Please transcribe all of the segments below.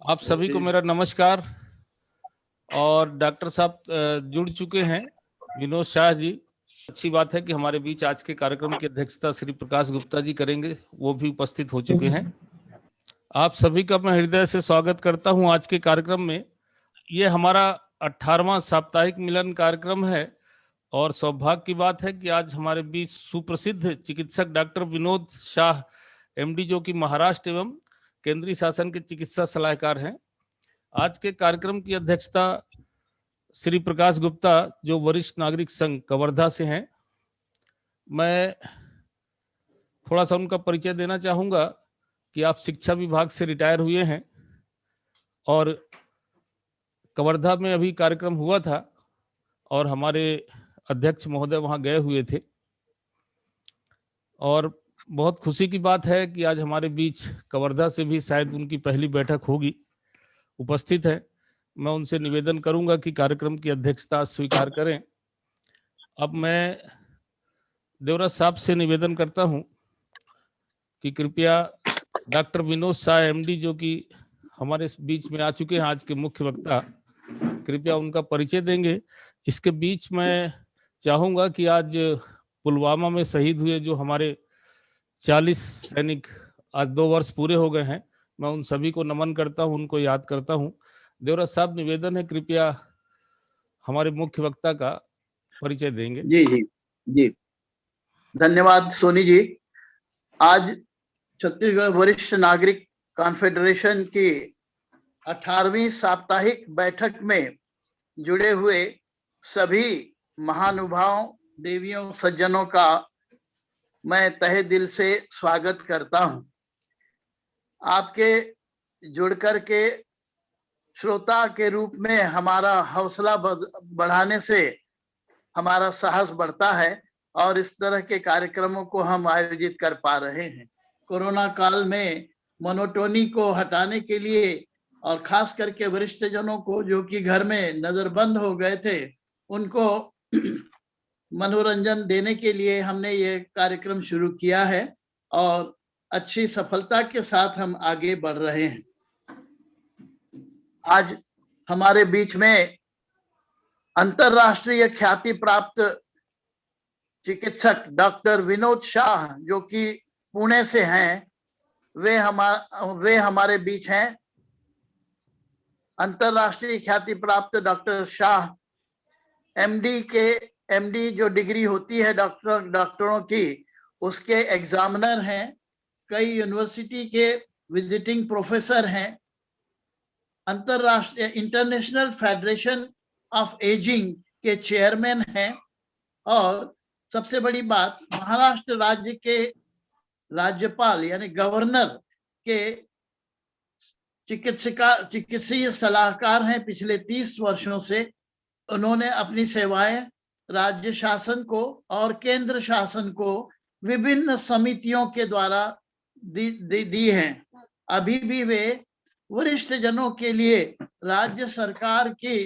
आप सभी को मेरा नमस्कार। और डॉक्टर साहब जुड़ चुके हैं, विनोद शाह जी। अच्छी बात है कि हमारे बीच आज के कार्यक्रम की अध्यक्षता श्री प्रकाश गुप्ता जी करेंगे, वो भी उपस्थित हो चुके हैं। आप सभी का मैं हृदय से स्वागत करता हूं आज के कार्यक्रम में। ये हमारा 18वां साप्ताहिक मिलन कार्यक्रम है और सौभाग्य की बात है कि आज हमारे बीच सुप्रसिद्ध चिकित्सक डॉक्टर विनोद शाह एमडी, जो कि महाराष्ट्र एवं केंद्रीय शासन के चिकित्सा सलाहकार हैं। आज के कार्यक्रम की अध्यक्षता श्री प्रकाश गुप्ता, जो वरिष्ठ नागरिक संघ कवर्धा से हैं। मैं थोड़ा सा उनका परिचय देना चाहूंगा कि आप शिक्षा विभाग से रिटायर हुए हैं और कवर्धा में अभी कार्यक्रम हुआ था और हमारे अध्यक्ष महोदय वहां गए हुए थे। और बहुत खुशी की बात है कि आज हमारे बीच कवर्धा से भी शायद उनकी पहली बैठक होगी, उपस्थित है। मैं उनसे निवेदन करूंगा कि कार्यक्रम की अध्यक्षता स्वीकार करें। अब मैं देवराज साहब से निवेदन करता हूं कि कृपया डॉक्टर विनोद शाह एमडी, जो कि हमारे बीच में आ चुके हैं आज के मुख्य वक्ता, कृपया उनका परिचय देंगे। इसके बीच मैं चाहूंगा कि आज पुलवामा में शहीद हुए जो हमारे 40 सैनिक, आज 2 वर्ष पूरे हो गए हैं, मैं उन सभी को नमन करता हूं, उनको याद करता हूं। देवराज साहब, निवेदन है कृपया हमारे मुख्य वक्ता का परिचय देंगे। जी जी जी, धन्यवाद सोनी जी। आज छत्तीसगढ़ वरिष्ठ नागरिक कॉन्फेडरेशन की 18वीं साप्ताहिक बैठक में जुड़े हुए सभी महानुभावों, देवियों, सज्जनों का मैं तहे दिल से स्वागत करता हूं। आपके जुड़कर के श्रोता के रूप में हमारा हौसला बढ़ाने से हमारा साहस बढ़ता है और इस तरह के कार्यक्रमों को हम आयोजित कर पा रहे हैं। कोरोना काल में मोनोटोनी को हटाने के लिए और खास करके वरिष्ठ जनों को जो कि घर में नजरबंद हो गए थे, उनको मनोरंजन देने के लिए हमने ये कार्यक्रम शुरू किया है और अच्छी सफलता के साथ हम आगे बढ़ रहे हैं। आज हमारे बीच में अंतरराष्ट्रीय ख्याति प्राप्त चिकित्सक डॉक्टर विनोद शाह, जो कि पुणे से हैं, वे हमारे बीच हैं। अंतरराष्ट्रीय ख्याति प्राप्त डॉक्टर शाह एमडी जो डिग्री होती है डॉक्टरों की, उसके एग्जामिनर हैं, कई यूनिवर्सिटी के विजिटिंग प्रोफेसर हैं, अंतरराष्ट्रीय इंटरनेशनल फेडरेशन ऑफ एजिंग के चेयरमैन हैं और सबसे बड़ी बात, महाराष्ट्र राज्य के राज्यपाल यानी गवर्नर के चिकित्सीय सलाहकार हैं पिछले 30 वर्षों से। उन्होंने अपनी सेवाएं राज्य शासन को और केंद्र शासन को विभिन्न समितियों के द्वारा दी हैं। अभी भी वे वरिष्ठ जनों के लिए राज्य सरकार की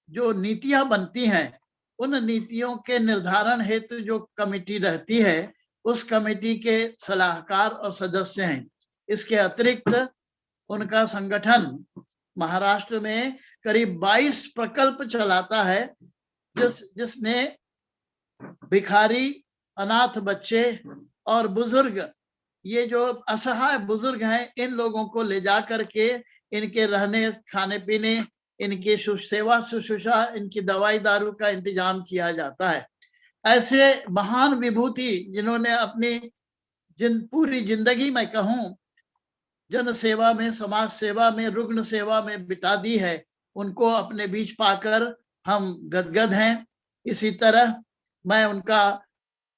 जो नीतियां बनती हैं, उन नीतियों के निर्धारण हेतु जो कमेटी रहती है, उस कमेटी के सलाहकार और सदस्य हैं। इसके अतिरिक्त उनका संगठन महाराष्ट्र में करीब 22 प्रकल्प चलाता है, जिसने भिखारी, अनाथ बच्चे और बुजुर्ग, ये जो असहाय बुजुर्ग हैं, इन लोगों को ले जा करके इनके रहने, खाने पीने, इनकी सेवा शुश्रूषा, इनकी दवाई दारू का इंतजाम किया जाता है। ऐसे महान विभूति जिन्होंने अपनी पूरी जिंदगी में कहूं जन सेवा में, समाज सेवा में, रुग्ण सेवा में बिता दी है, उनको अपने बीच पाकर हम गदगद हैं। इसी तरह मैं उनका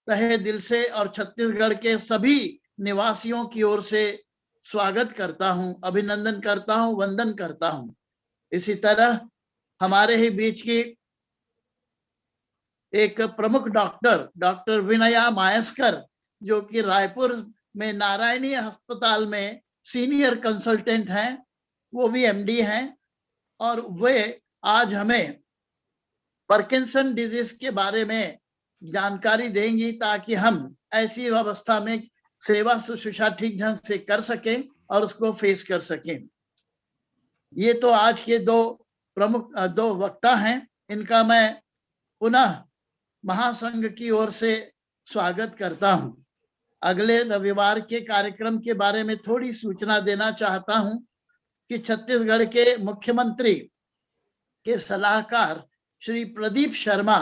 तहे दिल से और छत्तीसगढ़ के सभी निवासियों की ओर से स्वागत करता हूं, अभिनंदन करता हूं, वंदन करता हूं। इसी तरह हमारे ही बीच की एक प्रमुख डॉक्टर विनया मायस्कर, जो कि रायपुर में नारायणी अस्पताल में सीनियर कंसल्टेंट हैं, वो भी एमडी हैं और वे आज हमें पार्किंसन डिजीज के बारे में जानकारी देंगी ताकि हम ऐसी अवस्था में सेवा शुश्रूषा ठीक ढंग से कर सकें और उसको फेस कर सकें। ये तो आज के दो वक्ता हैं, इनका मैं पुनः महासंघ की ओर से स्वागत करता हूं। अगले रविवार के कार्यक्रम के बारे में थोड़ी सूचना देना चाहता हूं कि छत्तीसगढ़ के मुख्यमंत्री के सलाहकार श्री प्रदीप शर्मा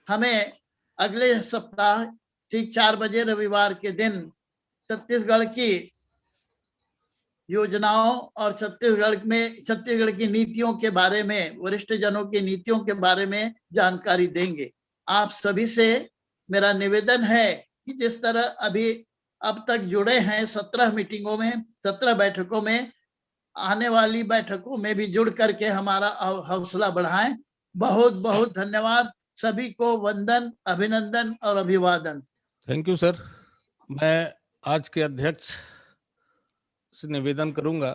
हमें अगले सप्ताह ठीक 4 बजे रविवार के दिन छत्तीसगढ़ की योजनाओं और छत्तीसगढ़ की नीतियों के बारे में, वरिष्ठ जनों की नीतियों के बारे में जानकारी देंगे। आप सभी से मेरा निवेदन है कि जिस तरह अभी अब तक जुड़े हैं 17 मीटिंगों में, 17 बैठकों में, आने वाली बैठकों में भी जुड़ करके हमारा हौसला बढ़ाएं। बहुत बहुत धन्यवाद। सभी को वंदन, अभिनंदन और अभिवादन। Thank you sir. मैं आज के अध्यक्ष से निवेदन करूंगा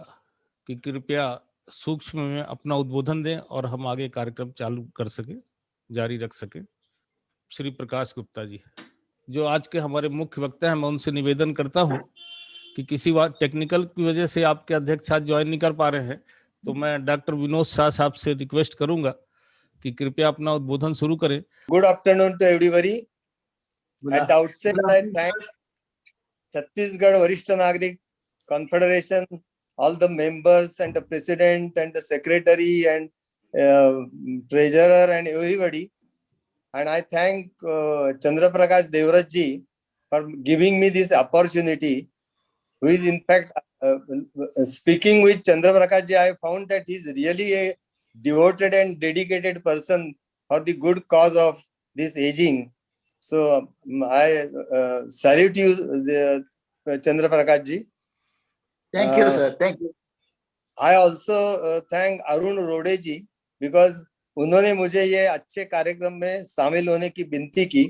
कि कृपया सूक्ष्म में अपना उद्बोधन दें और हम आगे कार्यक्रम चालू कर सके, जारी रख सके। श्री प्रकाश गुप्ता जी जो आज के हमारे मुख्य वक्ता हैं, मैं उनसे निवेदन करता हूं कि किसी टेक्निकल की वजह से आपके अध्यक्ष आज ज्वाइन नहीं कर पा रहे हैं, तो मैं डॉक्टर विनोद शाह साहब से रिक्वेस्ट करूंगा कि कृपया अपना उद्बोधन शुरू करें। Good afternoon to everybody. At the outset I thank Chhattisgarh वरिष्ठ नागरिक confederation, all the members and the president and the secretary and treasurer and everybody, and I thank Chandra Prakash Devraj ji for giving me this opportunity, who is in fact speaking with Chandra Prakash ji. I found that he is really a devoted and dedicated person for the good cause of this aging. So I salute you, Chandra Prakash ji. Thank you, sir. Thank you. I also thank Arun Rode ji because उन्होंने मुझे ये अच्छे कार्यक्रम में शामिल होने की विनती की.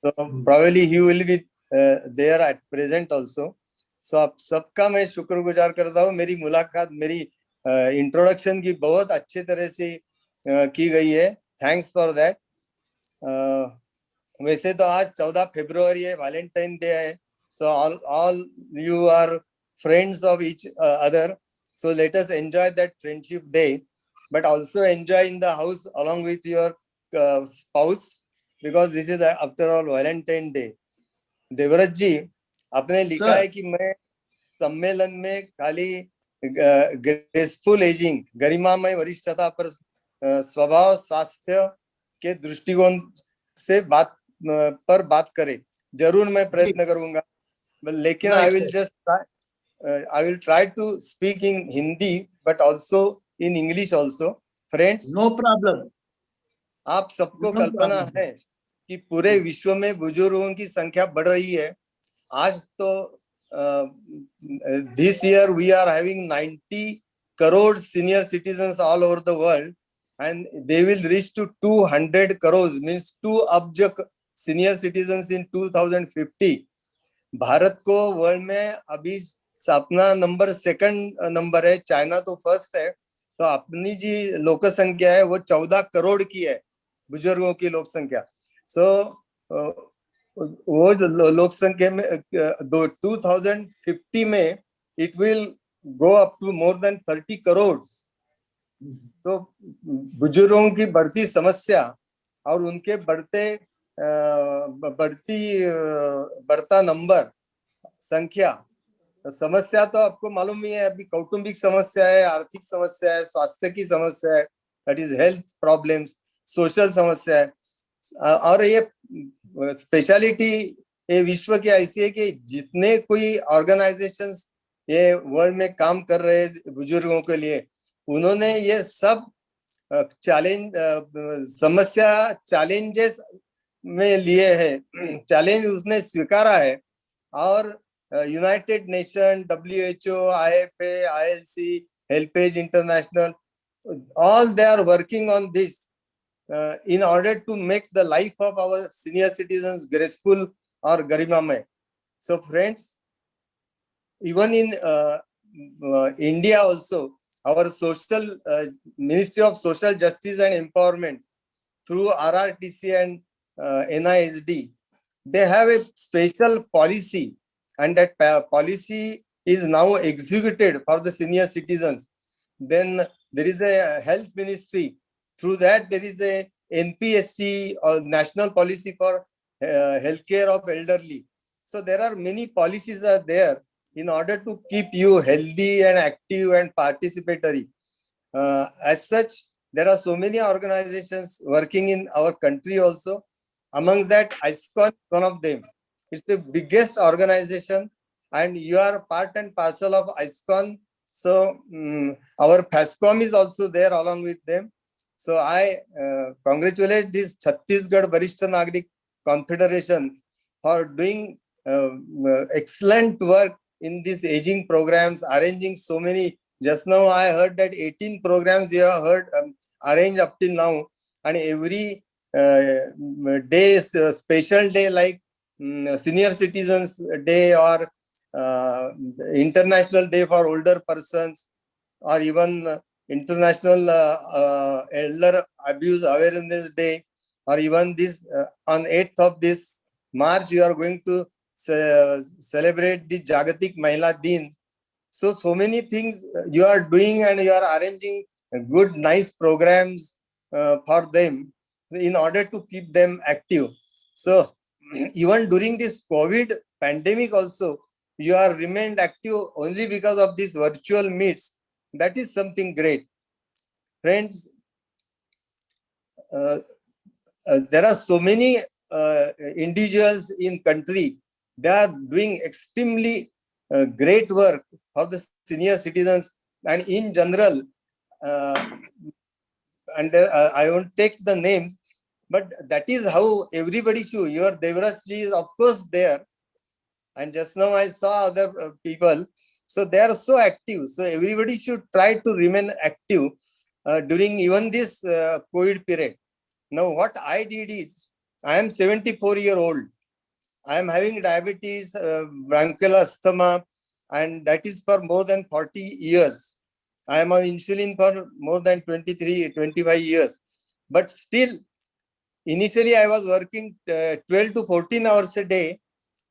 So probably he will be there at present also. So आप सबका मैं शुक्रगुजार करता हूँ. मेरी मुलाकात, मेरी इंट्रोडक्शन की बहुत अच्छे तरह से की गई है. Thanks for that. वैसे तो आज 14 फरवरी है, वैलेंटाइन डे है. So all you are friends of each other, so let us enjoy that friendship day, but also enjoy in the house along with your spouse, because this is after all Valentine Day. Devraj ji, आपने लिखा है कि मैं सम्मेलन में खाली graceful ageing, गरिमामय वरिष्ठता पर स्वभाव स्वास्थ्य के दृष्टिकोण से बात करे. जरूर मैं प्रयत्न करूंगा, लेकिन I will try to speak in Hindi, but also in English also. Friends, no problem. आप सबको कल्पना है कि पूरे विश्व में बुजुर्गों की संख्या बढ़ रही है. आज तो this year we are having 90 crore senior citizens all over the world, and they will reach to 200 crores, means 2 abj senior citizens in 2050. Bharat को वर्ल्ड में अभी अपना नंबर सेकंड नंबर है, चाइना तो फर्स्ट है. तो अपनी जी लोक संख्या है वो 14 करोड़ की है, बुजुर्गों की लोक संख्या. सो वो लोक संख्या में 2050 में it will go up to more than 30 crore. तो बुजुर्गों की बढ़ती समस्या और उनके बढ़ता नंबर संख्या, समस्या तो आपको मालूम ही है. अभी कौटुंबिक समस्या है, आर्थिक समस्या है, स्वास्थ्य की समस्या है, that is health problems, social समस्या है. और ये स्पेशलिटी ये विश्व की ऐसी है कि जितने कोई ऑर्गेनाइजेशंस ये वर्ल्ड में काम कर रहे हैं बुजुर्गों के लिए, उन्होंने ये सब चैलेंजेस में लिए है, चैलेंज उसने स्वीकारा है. और United nation, WHO, IFA, ILC, Helpage International, all they are working on this in order to make the life of our senior citizens graceful or garimamay. So friends, even in India also, our social Ministry of Social Justice and Empowerment through RRTC and NISD, they have a special policy, and that policy is now executed for the senior citizens. Then there is a health ministry. Through that, there is a NPSC or National Policy for Healthcare of Elderly. So there are many policies are there in order to keep you healthy and active and participatory. As such, there are so many organizations working in our country also. Among that, ISKCON is one of them. It's the biggest organization, and you are part and parcel of ISKCON. So our PASCOM is also there along with them. So I congratulate this Chhattisgarh Varishta Nagrik Confederation for doing excellent work in these aging programs, arranging so many. Just now I heard that 18 programs you have heard arranged up till now, and every day is a special day like Senior Citizens Day or International Day for Older Persons, or even International Elder Abuse Awareness Day, or even this on 8th of this March you are going to celebrate the Jagatik Mahila Din. So many things you are doing, and you are arranging good, nice programs for them in order to keep them active. So even during this COVID pandemic also, you are remained active only because of this virtual meets. That is something great. Friends, there are so many individuals in country. They are doing extremely great work for the senior citizens and in general. And I won't take the names, but that is how everybody should. Your Devrasji is of course there, and just now I saw other people. So they are so active. So everybody should try to remain active during even this COVID period. Now what I did is, I am 74-year-old. I am having diabetes, bronchial asthma, and that is for more than 40 years. I am on insulin for more than 23, 25 years. But still, initially I was working 12 to 14 hours a day.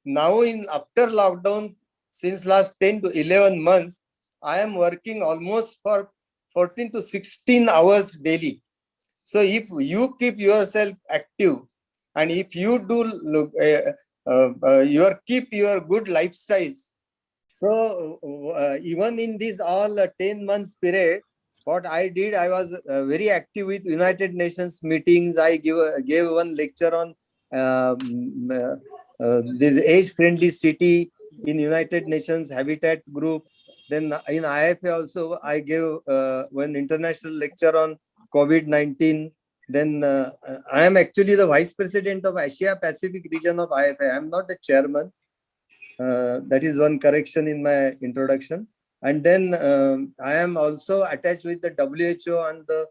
Now after lockdown, since last 10 to 11 months, I am working almost for 14 to 16 hours daily. So if you keep yourself active, and if you do look, keep your good lifestyles. So even in this all 10 months period, what I did, I was very active with United Nations meetings. I gave one lecture on this age-friendly city in United Nations Habitat Group. Then in IFA also, I gave one international lecture on COVID-19. Then I am actually the Vice President of Asia Pacific region of IFA. I am not a chairman. That is one correction in my introduction. And then I am also attached with the WHO and the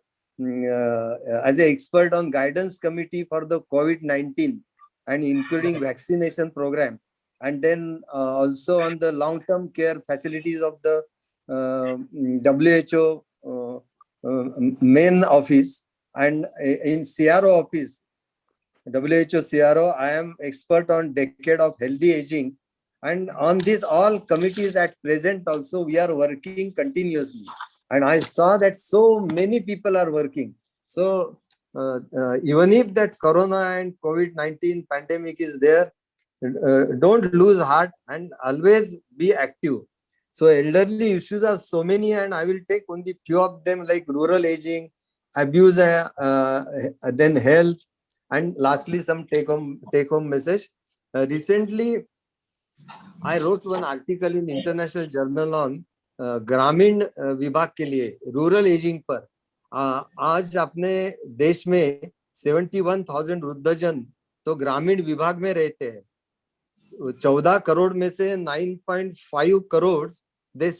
as an expert on guidance committee for the COVID-19 and including vaccination program. And then also on the long-term care facilities of the WHO main office, and in CRO office, WHO CRO, I am expert on decade of healthy aging. And on these all committees at present also, we are working continuously. And I saw that so many people are working. So even if that Corona and COVID-19 pandemic is there, don't lose heart and always be active. So elderly issues are so many, and I will take only few of them, like rural aging, abuse, then health, and lastly some take-home message. Recently, I wrote one article in International Journal on ग्रामीण विभाग के लिए rural ageing पर. आज अपने देश में 71,000 वृद्धजन तो ग्रामीण विभाग में रहते हैं. 14 करोड़ में से 9.5 crore they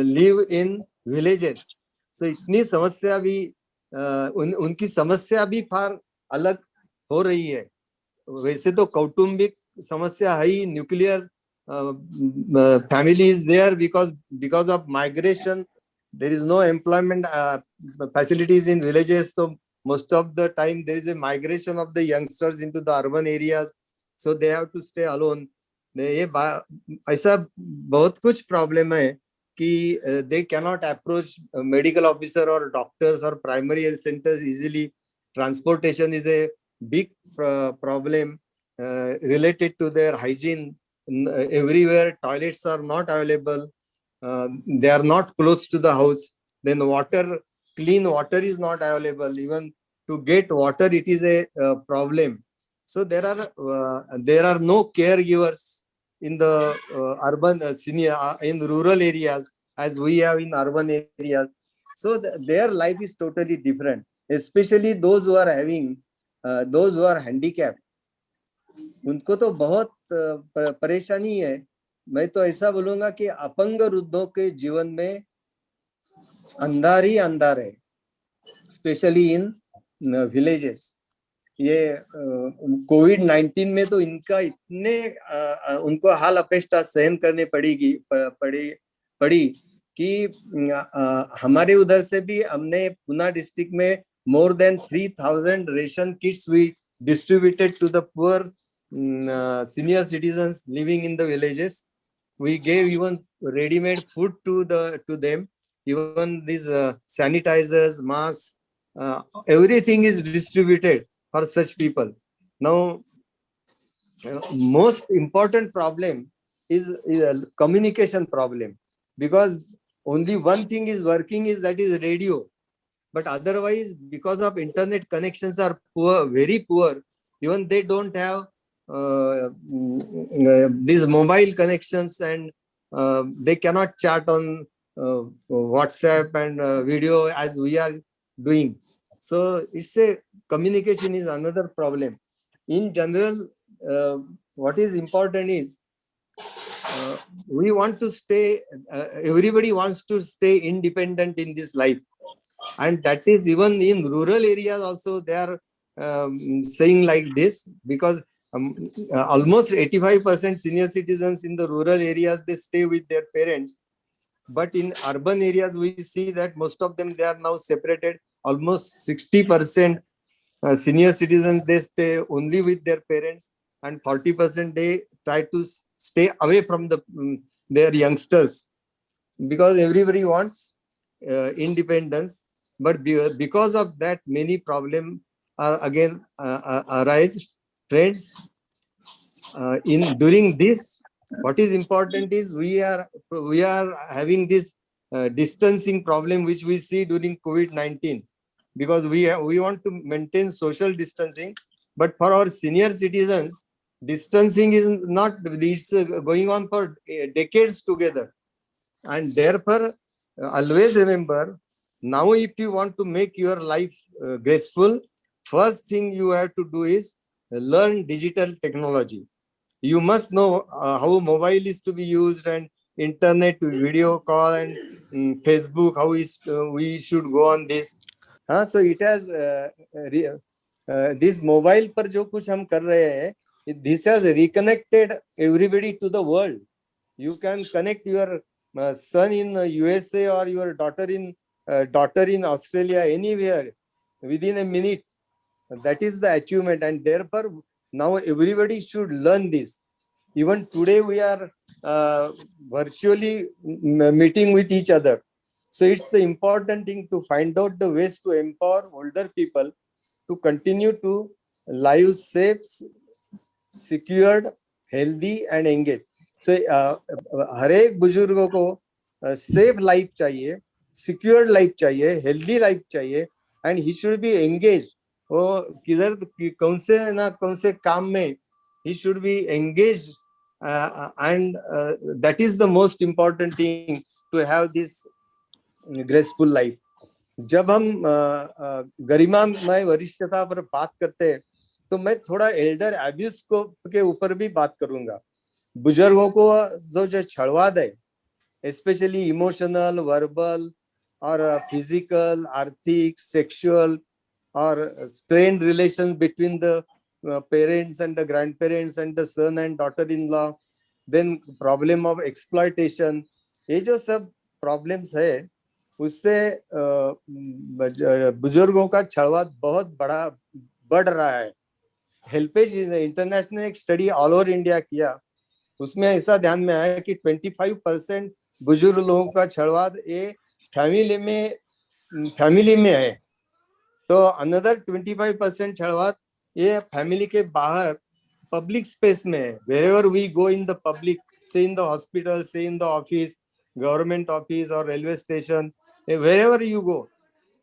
live in villages. So इतनी समस्या भी उनकी समस्या भी फार अलग हो रही है. वैसे तो कौटुंबिक समस्या है ही, nuclear family is there because of migration. There is no employment facilities in villages, so most of the time there is a migration of the youngsters into the urban areas, so they have to stay alone. ये ऐसा बहुत कुछ problem है. कि they cannot approach medical officer or doctors or primary health centers easily. Transportation is a big problem related to their hygiene. Everywhere toilets are not available. They are not close to the house. Then water, clean water is not available. Even to get water, it is a problem. So there are no caregivers in the urban senior in rural areas as we have in urban areas. So their life is totally different, especially those who are having those who are handicapped. उनको तो बहुत परेशानी है. मैं तो ऐसा बोलूंगा कि अपंग वृद्धों के जीवन में अंधार ही अंधार है, स्पेशली इन विलेजेस. ये कोविड-19 में तो इनका इतने उनको हाल अपेष्टा सहन करने पड़ी कि हमारे उधर से भी हमने पुणे डिस्ट्रिक्ट में more than 3,000 ration kits we distributed to the poor senior citizens living in the villages. We gave even ready-made food to them. Even these sanitizers, masks, everything is distributed for such people. Now, most important problem is a communication problem, because only one thing is working, that is radio. But otherwise, because of internet connections are poor, very poor, even they don't have these mobile connections, and they cannot chat on WhatsApp and video as we are doing. So it's a communication is another problem. In general, what is important is we want to stay, everybody wants to stay independent in this life. And that is even in rural areas also they are saying like this, because almost 85% senior citizens in the rural areas, they stay with their parents. But in urban areas, we see that most of them, they are now separated. Almost 60% senior citizens, they stay only with their parents, and 40% they try to stay away from their youngsters, because everybody wants independence. But because of that, many problems are again arise. Friends, during this, what is important is we are having this distancing problem, which we see during COVID-19, because we want to maintain social distancing. But for our senior citizens, distancing is not, it's going on for decades together. And therefore, always remember, now if you want to make your life graceful, first thing you have to do is learn digital technology. You must know how mobile is to be used, and internet, video call, and Facebook, how we should go on this. So it has this mobile पर जो कुछ हम कर रहे हैं, this has reconnected everybody to the world. You can connect your son in USA or your daughter in Australia, anywhere within a minute. That is the achievement, and therefore now everybody should learn this. Even today we are virtually meeting with each other. So it's the important thing to find out the ways to empower older people to continue to live safe, secured, healthy and engaged. So हर एक बुजुर्गों को safe life चाहिए, secured life चाहिए, healthy life चाहिए, and he should be engage. वो किधर कौन से काम में he should be engaged, and that is the most important thing to have this graceful life. जब हम गरिमामय वरिष्ठता पर बात करते हैं, तो मैं थोड़ा एल्डर एब्यूज के ऊपर भी बात करूंगा. बुजुर्गों को जो छलवाद है, स्पेशली इमोशनल, वर्बल और फिजिकल, आर्थिक, सेक्सुअल और strained relation between the parents and the grandparents and the son and daughter-in-law, then problem of exploitation, ये जो सब problems है, उससे बुजुर्गों का छलवाद बहुत बढ़ रहा है. हेल्पेज इंटरनेशनल एक स्टडी ऑल ओवर इंडिया किया, उसमें ऐसा ध्यान में आया कि 25% बुजुर्ग लोगों का छड़वाद ये फैमिली में है। तो अनदर 25% छड़वाद ये फैमिली के बाहर पब्लिक स्पेस में है। Wherever we go in the public, say in the hospital, say in the office, government office or railway station, wherever you go,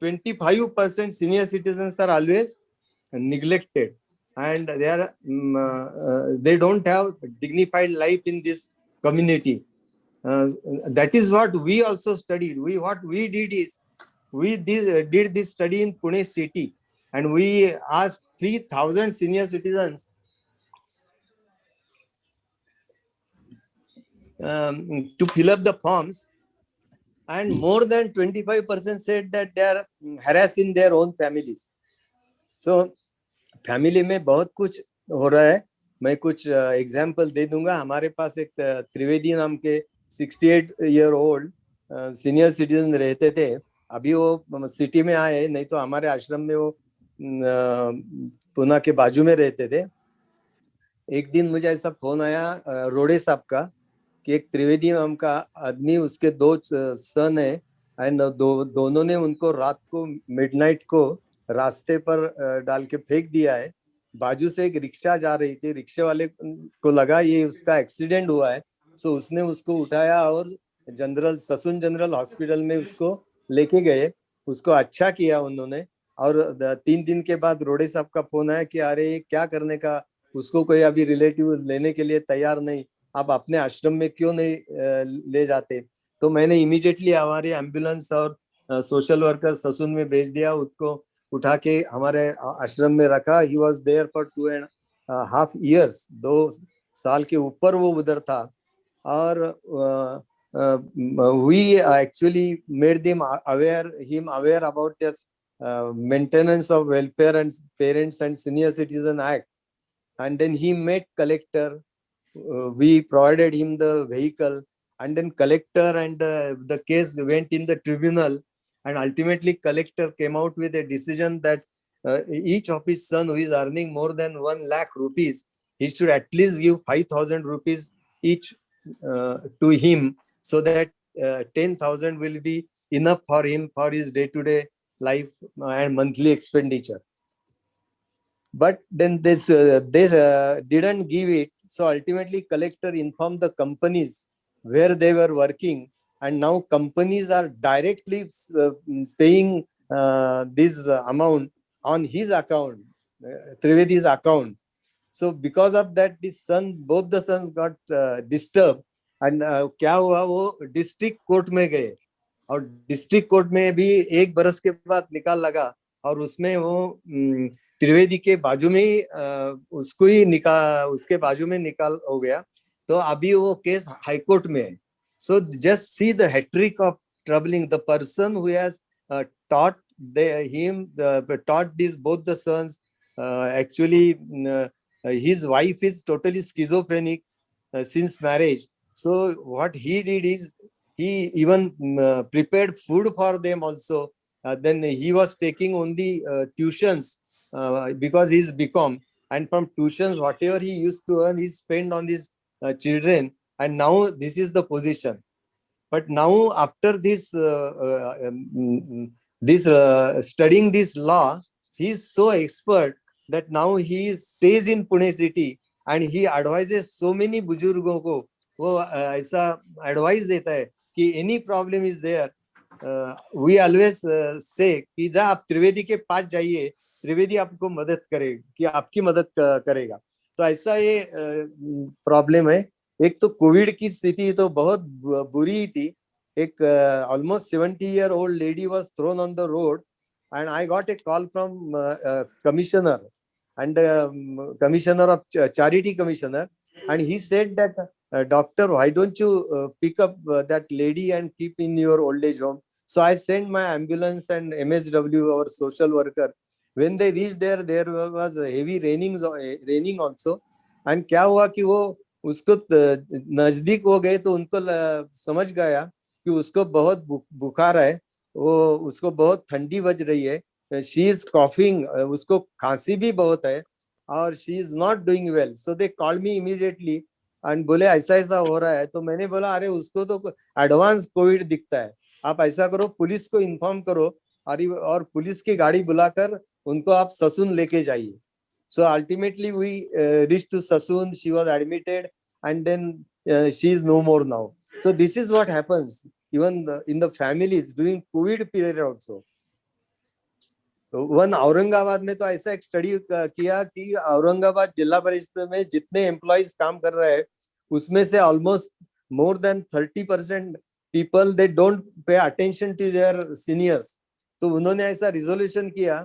25% senior citizens are always neglected, and they don't have dignified life in this community. That is what we also studied. What we did is did this study in Pune city, and we asked 3,000 senior citizens to fill up the forms, and more than 25% said that they are harassing their own families. So family में बहुत कुछ हो रहा है। मैं कुछ example दे दूंगा। हमारे पास एक त्रिवेदी नाम के 68 ईयर ओल्ड सीनियर सिटीजन रहते थे। अभी वो सिटी में आए, नहीं तो हमारे आश्रम में वो पुणे के बाजू में रहते थे। एक दिन मुझे ऐसा फोन आया रोड़े साहब का कि एक त्रिवेदी नाम का आदमी, उसके 2 सन है, एंड दोनों ने उनको रात को मिडनाइट को रास्ते पर डाल के फेंक दिया है। बाजू से एक रिक्शा जा रही थी, रिक्शे वाले को लगा ये उसका एक्सीडेंट हुआ है, तो उसने उसको उठाया और ससुन जनरल हॉस्पिटल में उसको लेके गए। उसको अच्छा किया उन्होंने। और 3 दिन के बाद रोड़े साहब का फोन आया कि अरे क्या करने का, उसको कोई अभी रिलेटिव लेने के लिए तैयार नहीं, आप अपने आश्रम में क्यों नहीं ले जाते। तो मैंने इमीडिएटली हमारे एम्बुलेंस और सोशल वर्कर ससुन में भेज दिया। उसको उठा के हमारे आश्रम में रखा। He was there for 2.5 years, 2 साल के ऊपर वो उधर था। और we actually made him aware about this maintenance of welfare and parents and senior citizen act, and then he met collector. We provided him the vehicle, and then collector and the case went in the tribunal, and ultimately collector came out with a decision that each of his son who is earning more than 1 lakh rupees, he should at least give 5,000 rupees each to him, so that 10,000 will be enough for him for his day-to-day life and monthly expenditure. But then they didn't give it. So ultimately collector informed the companies where they were working, and now companies are directly paying this amount on his account, Trivedi's account. So because of that, both the sons got disturbed, and क्या हुआ, वो district court में गए, और district court में भी 1 बरस के बाद निकाल लगा, और उसमें वो त्रिवेदी के बाजू में ही उसके बाजू में निकाल हो गया। तो अभी वो केस हाई कोर्ट में है। So just see the hat trick of troubling the person who has taught these both the sons. Actually his wife is totally schizophrenic since marriage. So what he did is he even prepared food for them also. Then he was taking only tuitions because he's BCom, and from tuitions whatever he used to earn he spent on his children, and now this is the position. But now after this studying this law, he is so expert that now he stays in Pune city, and he advises so many बुजुर्गों को। वो ऐसा advice देता है कि any problem is there, we always say कि जा आप त्रिवेदी के पास जाइए, त्रिवेदी आपको मदद करेगा, कि आपकी मदद करेगा। तो ऐसा ये प्रॉब्लम है। एक तो कोविड की स्थिति तो बहुत बुरी थी। एक almost 70-year-old lady was thrown on the road, and I got a call from commissioner, and commissioner of charity commissioner, and he said that doctor, why don't you pick up that lady and keep in your old age home? So I sent my ambulance and MSW, our social worker. When they reached there was heavy raining also, and क्या हुआ कि वो उसको नजदीक हो गए तो उनको समझ गया कि उसको बहुत बुखार है, वो उसको बहुत ठंडी बज रही है, शी इज कॉफिंग, उसको खांसी भी बहुत है, और she is not doing well. So they called me immediately, and बोले ऐसा ऐसा हो रहा है। तो मैंने बोला अरे उसको तो एडवांस कोविड दिखता है, आप ऐसा करो पुलिस को इन्फॉर्म करो और पुलिस की गाड़ी बुलाकर उनको आप ससून लेके जाइए। So ultimately we reached to Sassoon. She was admitted, and then she is no more now. So this is what happens even in the families during COVID period also. तो वन औरंगाबाद में तो ऐसा एक स्टडी किया कि औरंगाबाद जिला परिषद में जितने एम्प्लॉइज काम कर रहे हैं उसमें से almost more than 30% people they don't pay attention to their seniors. तो उन्होंने ऐसा रिजोल्यूशन किया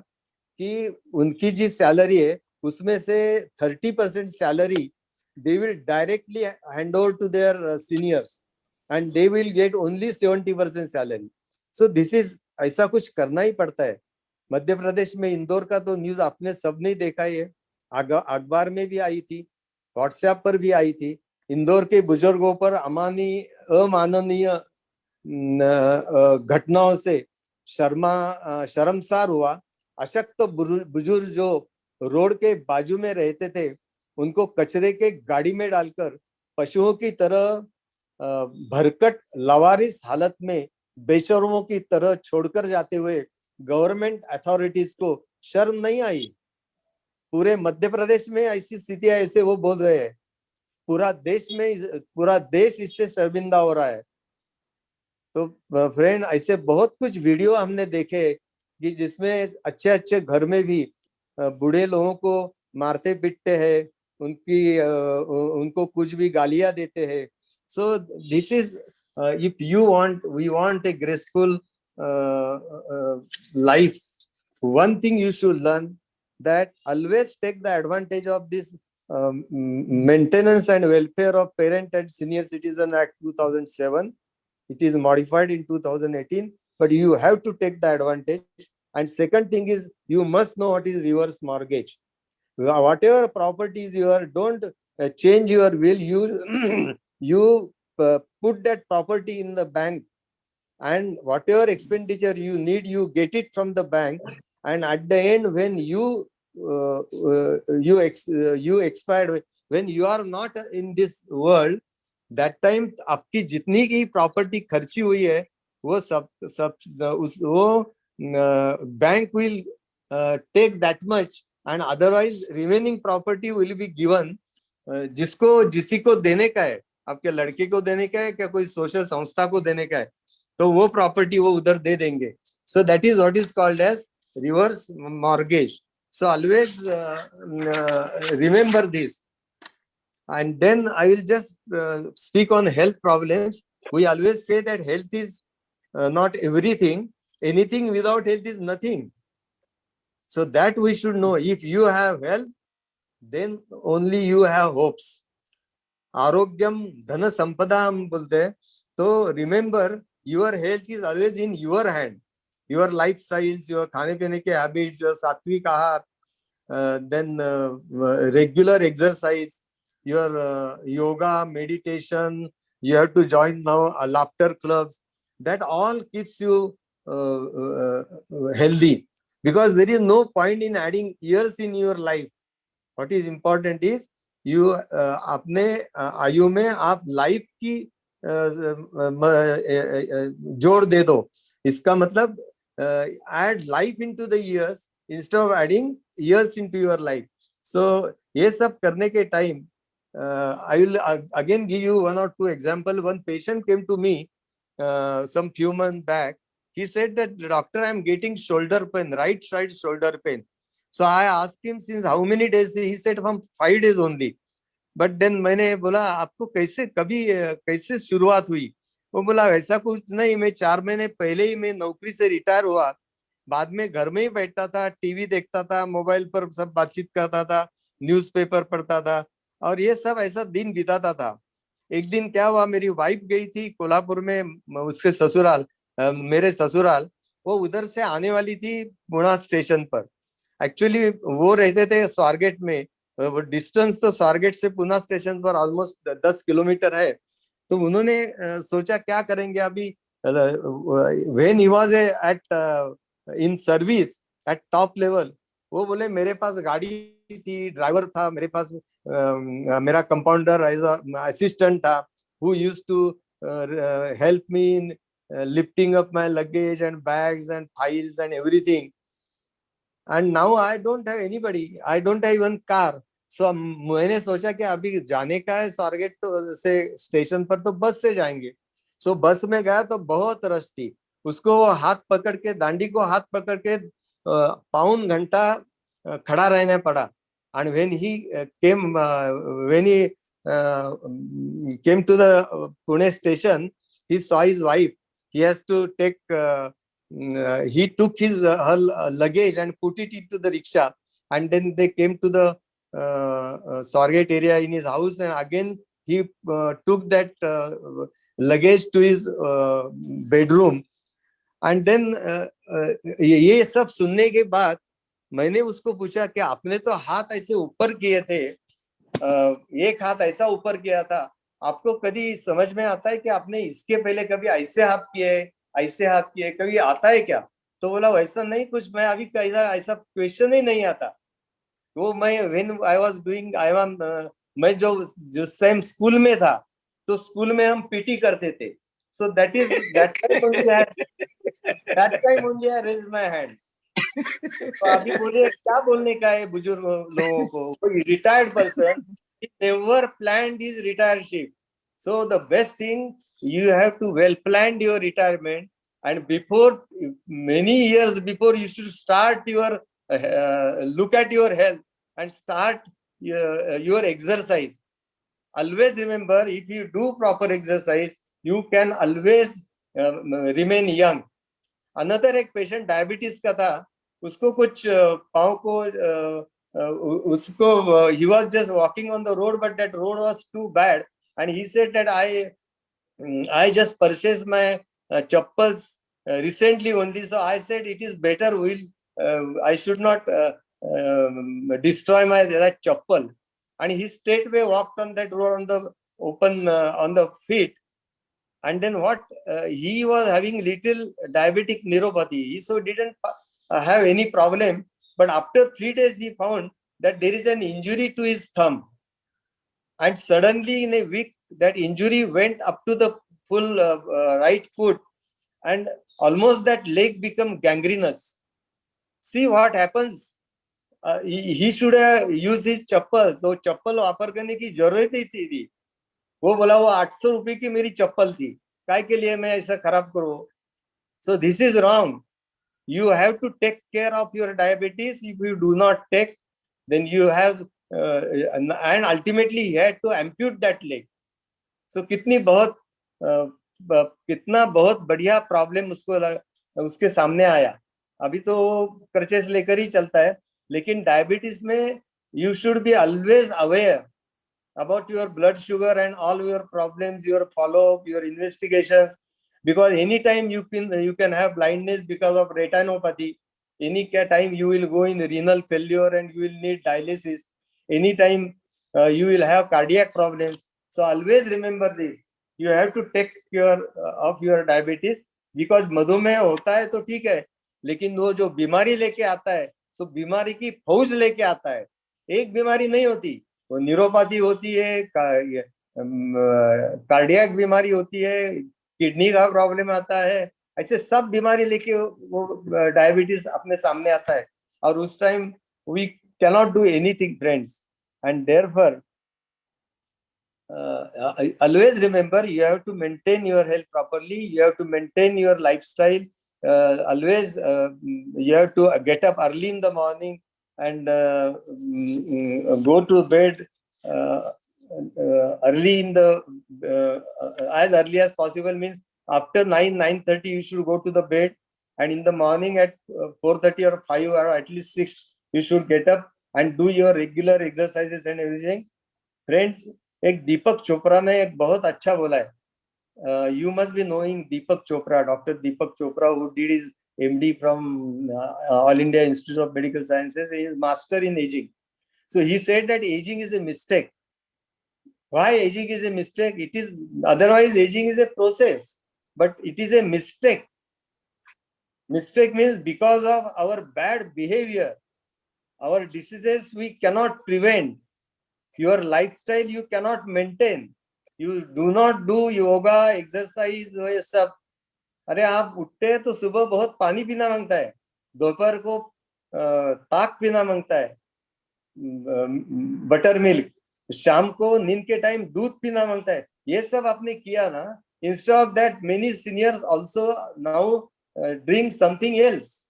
कि उनकी जी सैलरी है उसमें से 30% salary they will directly hand over to their seniors and they will get only 70% salary. So this is ऐसा कुछ करना ही पड़ता है। मध्य प्रदेश में इंदौर का तो न्यूज आपने सबने देखा ही है, अखबार में भी आई थी, व्हाट्सएप पर भी आई थी। इंदौर के बुजुर्गों पर अमाननीय घटनाओं से शर्मसार हुआ। अशक्त बुजुर्ग जो रोड के बाजू में रहते थे उनको कचरे के गाड़ी में डालकर पशुओं की तरह भरकट लावारिस हालत में बेशर्मों की तरह छोड़कर जाते हुए गवर्नमेंट अथॉरिटीज को शर्म नहीं आई। पूरे मध्य प्रदेश में ऐसी स्थिति है, ऐसे वो बोल रहे हैं, पूरा देश इससे शर्मिंदा हो रहा है। तो फ्रेंड ऐसे बहुत कुछ वीडियो हमने देखे कि जिसमें अच्छे अच्छे घर में भी बूढ़े लोगों को मारते पीटते हैं, उनको कुछ भी गालियां देते हैं। So this is if you want we want a graceful life, one thing you should learn that always take the advantage of this maintenance and welfare of parent and senior citizen act 2007. It is modified in 2018, but you have to take the advantage. And second thing is you must know what is reverse mortgage. Whatever property is your, don't change your will. You put that property in the bank, and whatever expenditure you need, you get it from the bank. And at the end, when you expired, when you are not in this world, that time आपकी जितनी की property खर्ची हुई है वो वो bank will take that much, and otherwise remaining property will be given जिसी को देने का है, आपके लड़के को देने का है क्या कोई सोशल संस्था को देने का है, तो वो प्रॉपर्टी वो उधर दे देंगे। So that is what is called as reverse mortgage. So always remember this. And then I will just speak on health problems. We always say that health is not everything. Anything without health is nothing. So that we should know. If you have health, then only you have hopes. आरोग्यम धन संपदा हम बोलते हैं। तो remember, your health is always in your hand. Your lifestyles, your खाने पीने के habits, your सात्विक आहार, then regular exercise, your yoga, meditation. You have to join now laughter clubs. That all keeps you healthy, because there is no point in adding years in your life. What is important is you अपने आयु में आप life की जोड़ दे दो। इसका मतलब add life into the years instead of adding years into your life. So ये सब करने के time I will again give you one or two example. One patient came to me some few months back. He said that, doctor, I am getting shoulder pain, right side shoulder pain. So I asked him since how many days. He said from 5 days only. But then मैंने बोला आपको कैसे शुरुआत हुई? वो बोला ऐसा कुछ नहीं, मैं 4 महीने पहले ही मैं नौकरी से रिटायर हुआ, बाद में घर में ही बैठता था, टीवी देखता था, मोबाइल पर सब बातचीत करता था, न्यूज़पेपर पढ़ता था, और ये सब ऐसा दिन बिताता था। एक दिन क्या हुआ, मेरी वाइफ गई थी कोल्हापुर में उसके ससुराल, मेरे ससुराल, वो उधर से आने वाली थी पुणे स्टेशन पर। एक्चुअली वो रहते थे स्वारगेट में, वो डिस्टेंस तो स्वारगेट से पुणे स्टेशन पर ऑलमोस्ट 10 किलोमीटर है। तो उन्होंने सोचा क्या करेंगे अभी, when he was at in service at top level, वो बोले मेरे पास गाड़ी थी, ड्राइवर था, मेरे पास मेरा कंपाउंडर एज असिस्टेंट था, who used to help me in lifting up my luggage and bags and files and everything. And now I don't have anybody, I don't have even car. So मैंने सोचा कि अभी जाने का है स्वारगेट से station पर, तो बस से जाएंगे. सो बस में गया तो बहुत रश थी. उसको हाथ पकड़ के, दांडी को हाथ पकड़ के पौन घंटा खड़ा रहना पड़ा. And when he came to the Pune station, he saw his wife. He has to take he took his her luggage and put it into the rickshaw, and then they came to the Swargate area in his house, and again he took that luggage to his bedroom. And then ये सब सुनने के बाद मैंने उसको पूछा कि आपने तो हाथ ऐसे ऊपर किए थे, एक हाथ ऐसा ऊपर किया था, आपको कभी समझ में आता है कि आपने इसके पहले कभी ऐसे हाथ किए, ऐसे हाथ किए, कभी आता है क्या? तो बोला वैसा नहीं कुछ, मैं अभी ऐसा क्वेश्चन ही नहीं आता. वो मैं व्हेन आई वाज डूइंग मैं जो जिस टाइम स्कूल में था, तो स्कूल में हम पीटी करते थे. So that time only I raise my hands. तो अभी बोलिए क्या बोलने का है बुजुर्ग लोगों को? कोई retired person never planned his retireship. So the best thing, you have to well planned your retirement, and before many years before you should start your look at your health and start your exercise. Always remember, if you do proper exercise, you can always remain young. Another एक patient diabetes का था, उसको कुछ पाँव को उसको he was just walking on the road, but that road was too bad, and he said that I just purchased my chappals recently only, so I said it is better I should not destroy my that chappal. And he straightway walked on that road on the open on the feet. And then what he was having little diabetic neuropathy, so didn't have any problem. But after 3 days he found that there is an injury to his thumb, and suddenly in a week that injury went up to the full right foot, and almost that leg become gangrenous. See what happens. He should have used his chappal. So chappal वापर करने की जरूरत ही थी. वो बोला वो 800 रुपए की मेरी चप्पल थी, काय के लिए मैं ऐसा खराब करूं? So this is wrong. You have to take care of your diabetes. If you do not take, then you have and ultimately he had to amputate that leg. So कितना बहुत बढ़िया प्रॉब्लम उसके सामने आया. अभी तो क्रचेस लेकर ही चलता है, लेकिन डायबिटीज में you should be always aware about your blood sugar and all your problems, your follow-up, your investigations, because anytime you can have blindness because of retinopathy. Any time you will go in renal failure and you will need dialysis. Anytime you will have cardiac problems. So always remember this. You have to take care of your diabetes, because मधुमेह होता है तो ठीक है, लेकिन वो जो बीमारी लेके आता है तो बीमारी की फौज लेके आता है. एक बीमारी नहीं होती, वो न्यूरोपैथी होती है, कार्डियक बीमारी होती है, किडनी का प्रॉब्लम आता है, ऐसे सब बीमारी लेके वो डायबिटीज अपने सामने आता है. और उस time we cannot do anything friends. And therefore always remember, you have to maintain your health properly, you have to maintain your lifestyle. Always you have to get up early in the morning and go to bed early in the as early as possible, means after 9:30 you should go to the bed, and in the morning at 4:30 or 5 or at least 6 you should get up and do your regular exercises and everything. Friends, एक दीपक चोपड़ा ने एक बहुत अच्छा बोला है. You must be knowing Deepak Chopra, Dr. Deepak Chopra, who did his MD from All India Institute of Medical Sciences. He is master in aging. So he said that aging is a mistake. Why aging is a mistake? It is, otherwise aging is a process, but it is a mistake. Mistake means because of our bad behavior. Our diseases we cannot prevent. Your lifestyle you cannot maintain. You do not do yoga, exercise, ये सब. अरे आप उठते हैं तो सुबह बहुत पानी पीना मांगता है, दोपहर को ताक पीना मांगता है, बटर मिल्क, शाम को नींद के टाइम दूध पीना मांगता है. ये सब आपने किया ना. Instead of that, many seniors also now drink something else.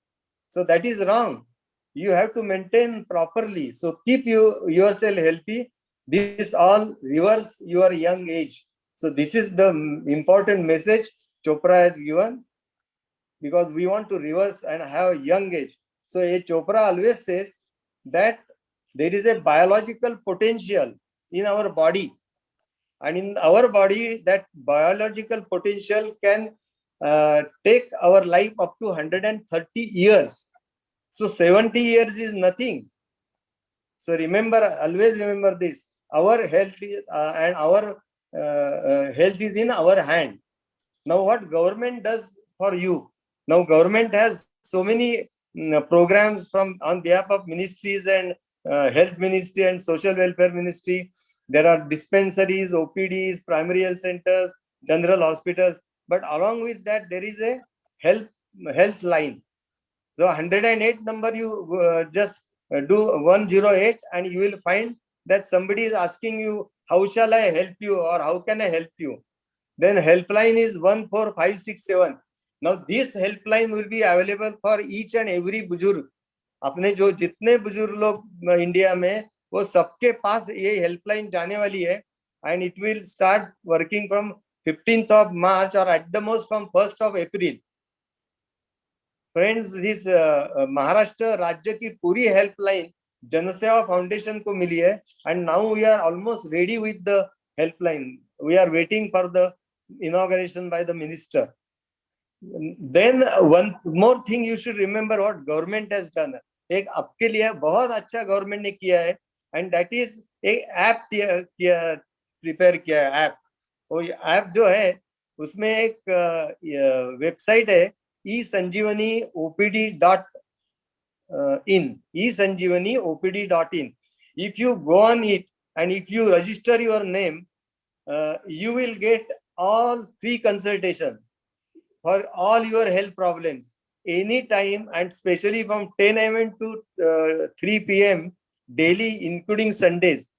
So that is wrong. You have to maintain properly. So keep yourself healthy. This all reverse your young age. So this is the important message Chopra has given, because we want to reverse and have young age. So A. Chopra always says that there is a biological potential in our body, and in our body that biological potential can take our life up to 130 years. So 70 years is nothing. So remember, always remember this. Our health and our health is in our hand. Now what government does for you? Now government has so many programs from on behalf of ministries and health ministry and social welfare ministry. There are dispensaries, OPDs, primary health centers, general hospitals. But along with that, there is a health line. So 108 number, you just do 108 and you will find that somebody is asking you, how shall I help you, or how can I help you? Then helpline is 14567. Now this helpline will be available for each and every बुजुर्ग. अपने जो जितने बुजुर्ग लोग India में, वो सबके पास ये हेल्पलाइन जाने वाली है. And it will start working from 15th of March or at the most from 1st of April. Friends, this Maharashtra राज्य की पूरी हेल्पलाइन जनसेवा फाउंडेशन को मिली है. And now we are almost ready with the helpline. We are waiting for the inauguration by the minister. Then one more thing you should remember what government has done. एक आपके लिए बहुत अच्छा government ने किया है, and that is एक app prepare किया है. ऐप, वो ऐप जो है उसमें एक वेबसाइट है eSanjeevani OPD.in. eSanjeevani OPD.in. If you go on it and if you register your name, you will get all free consultation for all your health problems anytime, and especially from 10 a.m. to 3 p.m. daily, including Sundays.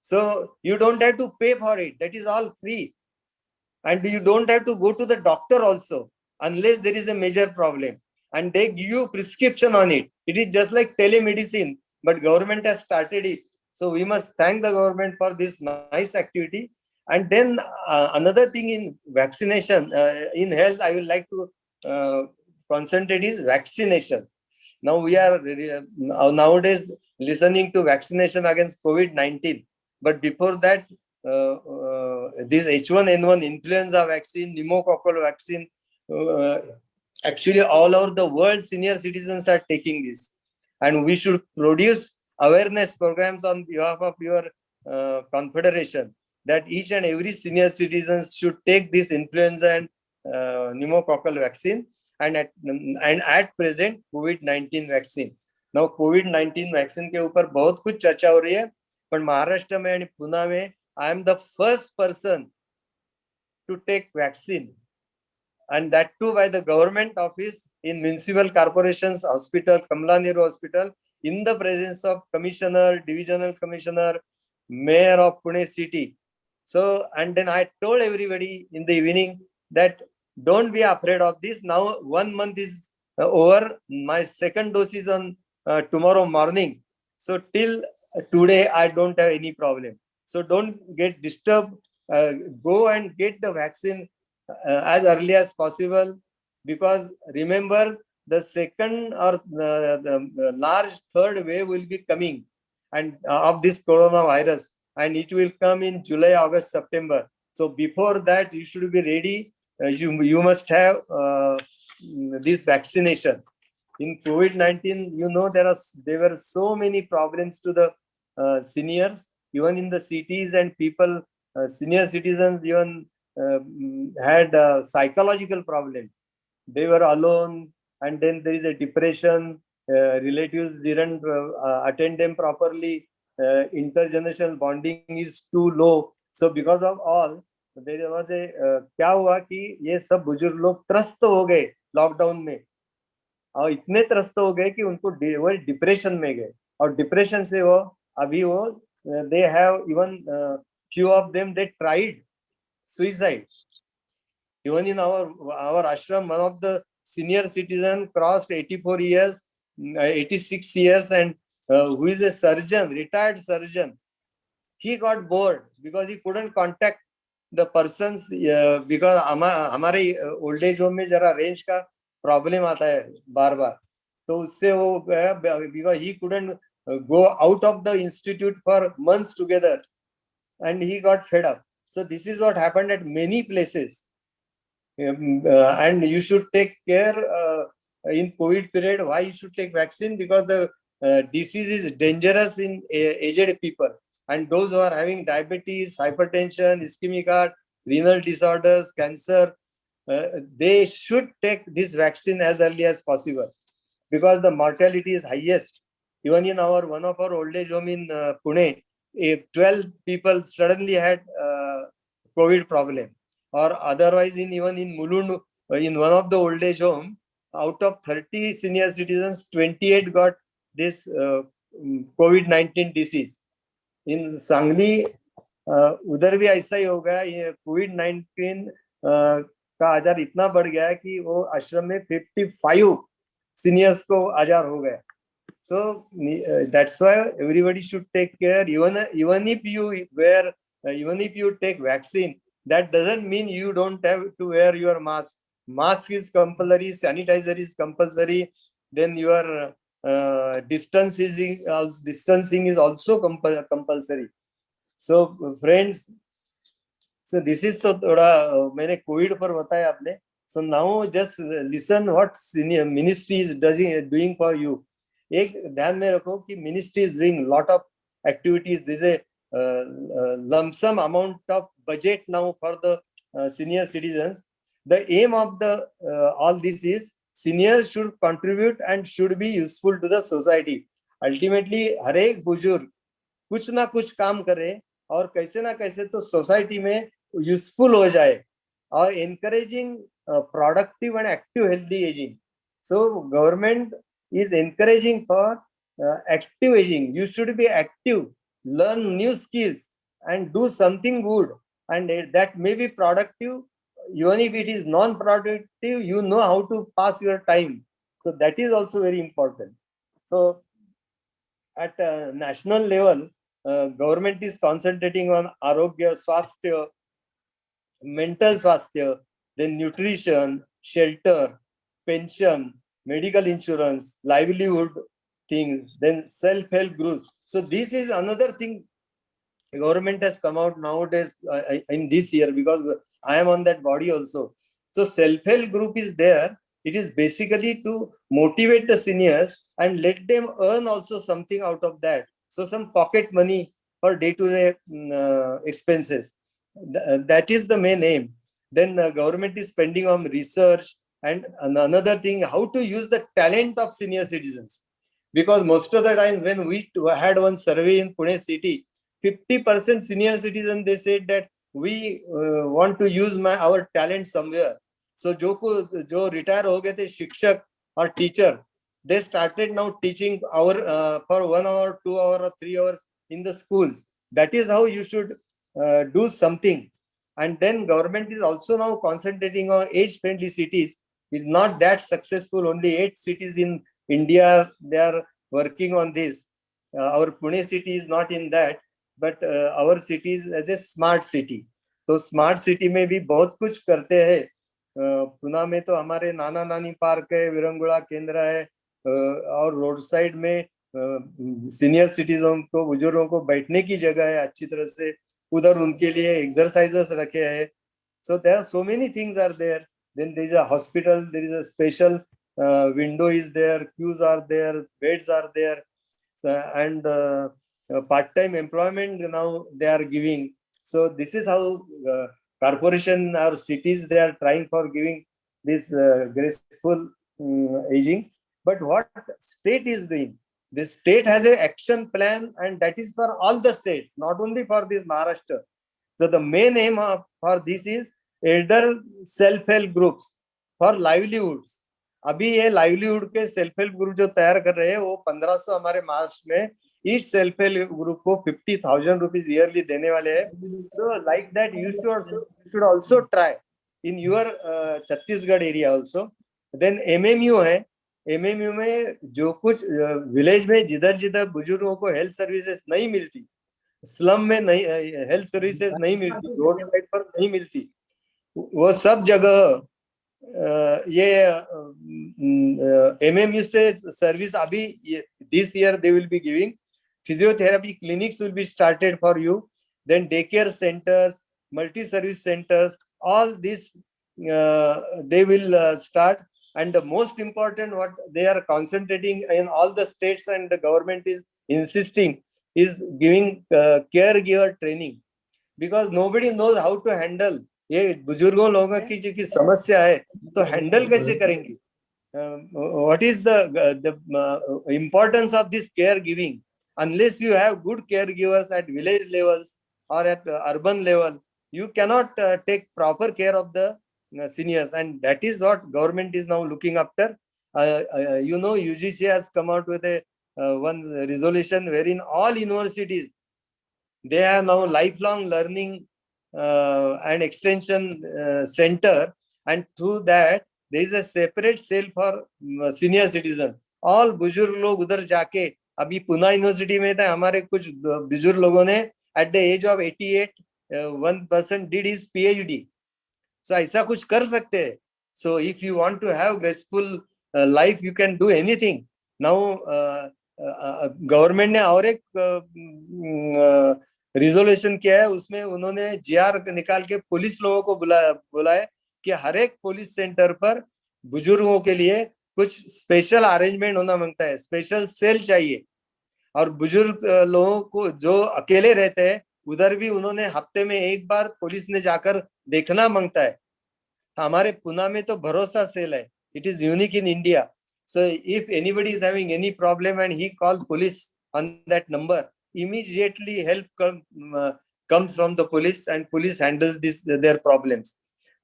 So you don't have to pay for it. That is all free. And you don't have to go to the doctor also, unless there is a major problem. And they give you prescription on it. It is just like telemedicine, but government has started it. So we must thank the government for this nice activity. And then another thing in vaccination, in health, I would like to concentrate is vaccination. Now we are nowadays listening to vaccination against COVID-19. But before that, this H1N1 influenza vaccine, pneumococcal vaccine, actually all over the world senior citizens are taking this. And we should produce awareness programs on behalf of your confederation, that each and every senior citizen should take this influenza and pneumococcal vaccine, and at present COVID-19 vaccine. Now COVID-19 vaccine के ऊपर बहुत कुछ चर्चा हो रही है, पर महाराष्ट्र में और पुणे में I am the first person to take vaccine, and that too by the government office in municipal corporations hospital, Kamala Nehru Hospital, in the presence of commissioner, divisional commissioner, mayor of Pune city. So, and then I told everybody in the evening that don't be afraid of this. Now 1 month is over. My second dose is on tomorrow morning. So till today, I don't have any problem. So don't get disturbed. Go and get the vaccine as early as possible, because remember the second or the large third wave will be coming, and of this coronavirus, and it will come in July, August, September. So before that, you should be ready. You must have this vaccination. In COVID-19, you know, there were so many problems to the seniors, even in the cities, and people, senior citizens even had psychological problem. They were alone, and then there is a depression, relatives didn't attend them properly, intergenerational bonding is too low. So because of all, there was a क्या हुआ कि ये सब बुजुर्ग लोग त्रस्त हो गए लॉकडाउन में, और इतने त्रस्त हो गए कि उनको वो डिप्रेशन में गए, और डिप्रेशन से वो अभी वो they have even few of them they tried suicide. Even in our ashram, one of the senior citizen crossed 84 years, 86 years, and who is a surgeon, retired surgeon. He got bored because he couldn't contact the persons because हमारे old age home में जरा range का problem आता है बार बार, तो उससे वो because he couldn't go out of the institute for months together, and he got fed up. So this is what happened at many places. And you should take care in COVID period. Why you should take vaccine? Because the disease is dangerous in aged people, and those who are having diabetes, hypertension, ischemic heart, renal disorders, cancer, they should take this vaccine as early as possible, because the mortality is highest. Even in one of our old age home in Pune, 12 people suddenly had COVID problem. Or otherwise, even in Mulund, in one of the old age home, out of 30 senior citizens, 28 got this COVID-19 disease. In Sangli, उधर भी ऐसा ही होगा. ये COVID-19 का आजार इतना बढ़ गया है कि वो आश्रम में 55 सीनियर्स को आजार हो गया. So that's why everybody should take care. Even if you wear, even if you take vaccine, that doesn't mean you don't have to wear your mask. Mask is compulsory, sanitizer is compulsory, then your distancing is also compulsory. So friends, so this is तो थोड़ा मैंने Covid पर बताया आपने. So now just listen what senior ministry is doing for you. एक ध्यान में रखो कि ministry is doing lot of activities. There is a lump sum amount of budget now for the senior citizens. The aim of the all this is seniors should contribute and should be useful to the society. Ultimately, हर एक बुजुर्ग कुछ ना कुछ काम करे और कैसे ना कैसे तो सोसाइटी में यूजफुल हो जाए, और encouraging productive and active healthy aging. So government is encouraging for active aging. You should be active, learn new skills, and do something good, and that may be productive. Even if it is non-productive, you know how to pass your time. So that is also very important. So at national level, government is concentrating on arogya, swasthya, mental swasthya, then nutrition, shelter, pension, medical insurance, livelihood things, then self-help groups. So this is another thing government has come out nowadays in this year, because I am on that body also. So self-help group is there. It is basically to motivate the seniors and let them earn also something out of that. So some pocket money for day-to-day expenses. That is the main aim. Then government is spending on research, and another thing, how to use the talent of senior citizens. Because most of the time when we had one survey in Pune city, 50% senior citizen, they said that we want to use our talent somewhere. So जो retire हो गए थे शिक्षक और teacher, they started now teaching for 1 hour, 2 hour, or 3 hours in the schools. That is how you should do something. And then government is also now concentrating on age-friendly cities. It's not that successful. Only 8 cities in India, they are working on this. Our Pune city is not in that, but our city is as a smart city. तो smart city में भी बहुत कुछ करते हैं. पुणे में तो हमारे नाना नानी पार्क है, विरंगुड़ा केंद्र है, और रोड साइड में सीनियर सिटीजन को, बुजुर्गों को बैठने की जगह है अच्छी तरह से, उधर उनके लिए एक्सरसाइजेस रखे हैं. So there are so many things are there. Then there is a hospital, there is a special window is there, queues are there, beds are there, and part-time employment now they are giving. So this is how corporation or cities, they are trying for giving this graceful aging. But what state is doing? The state has an action plan, and that is for all the states, not only for this Maharashtra. So the main aim for this is elder self-help groups for livelihoods. अभी ये livelihood के self help group जो तैयार कर रहे हैं वो 1500 हमारे महाराष्ट्र में ईच सेल्फ हेल्प ग्रुप को 50,000 रुपीज ईयरली देने वाले हैं. So like that you should also try in your Chhattisgarh area also. Then MMU है. एमएमयू में जो कुछ विलेज में जिधर जिधर बुजुर्गों को हेल्थ सर्विसेज नहीं मिलती, स्लम में नहीं हेल्थ सर्विसेज नहीं मिलती, रोड साइड पर नहीं मिलती, वो सब जगह ये एमएमयू से सर्विस अभी this year they will be giving. Physiotherapy clinics will be started for you. Then day care centres, multi service centres, all this they will start. And the most important what they are concentrating in all the states and the government is insisting is giving caregiver training, because nobody knows how to handle ये बुजुर्गों लोगों की जो समस्या है तो handle कैसे करेंगे. what is the importance of this caregiving? Unless you have good caregivers at village levels or at urban level, you cannot take proper care of the seniors, and that is what government is now looking after. You know, UGC has come out with a one resolution wherein all universities, they have now lifelong learning and extension center, and through that there is a separate cell for senior citizen. All बुजुर्ग लोग उधर जाके, अभी Pune university में था, हमारे कुछ बुजुर्ग लोगों ने at the age of 88 one person did his PhD. So ऐसा कुछ कर सकते हैं. So if you want to have graceful life, you can do anything. Now government ने और एक रिजोल्यूशन किया है, उसमें उन्होंने जीआर निकाल के पुलिस लोगों को बुलाया है कि हर एक पुलिस सेंटर पर बुजुर्गों के लिए कुछ स्पेशल अरेंजमेंट होना मांगता है, स्पेशल सेल चाहिए. और बुजुर्ग लोगों को जो अकेले रहते हैं उधर भी उन्होंने हफ्ते में एक बार पुलिस ने जाकर देखना मांगता है. हमारे पुणे में तो भरोसा सेल है. It is unique in India. So if anybody is having any problem and he calls police on that number, immediately help comes from the police, and police handles their problems.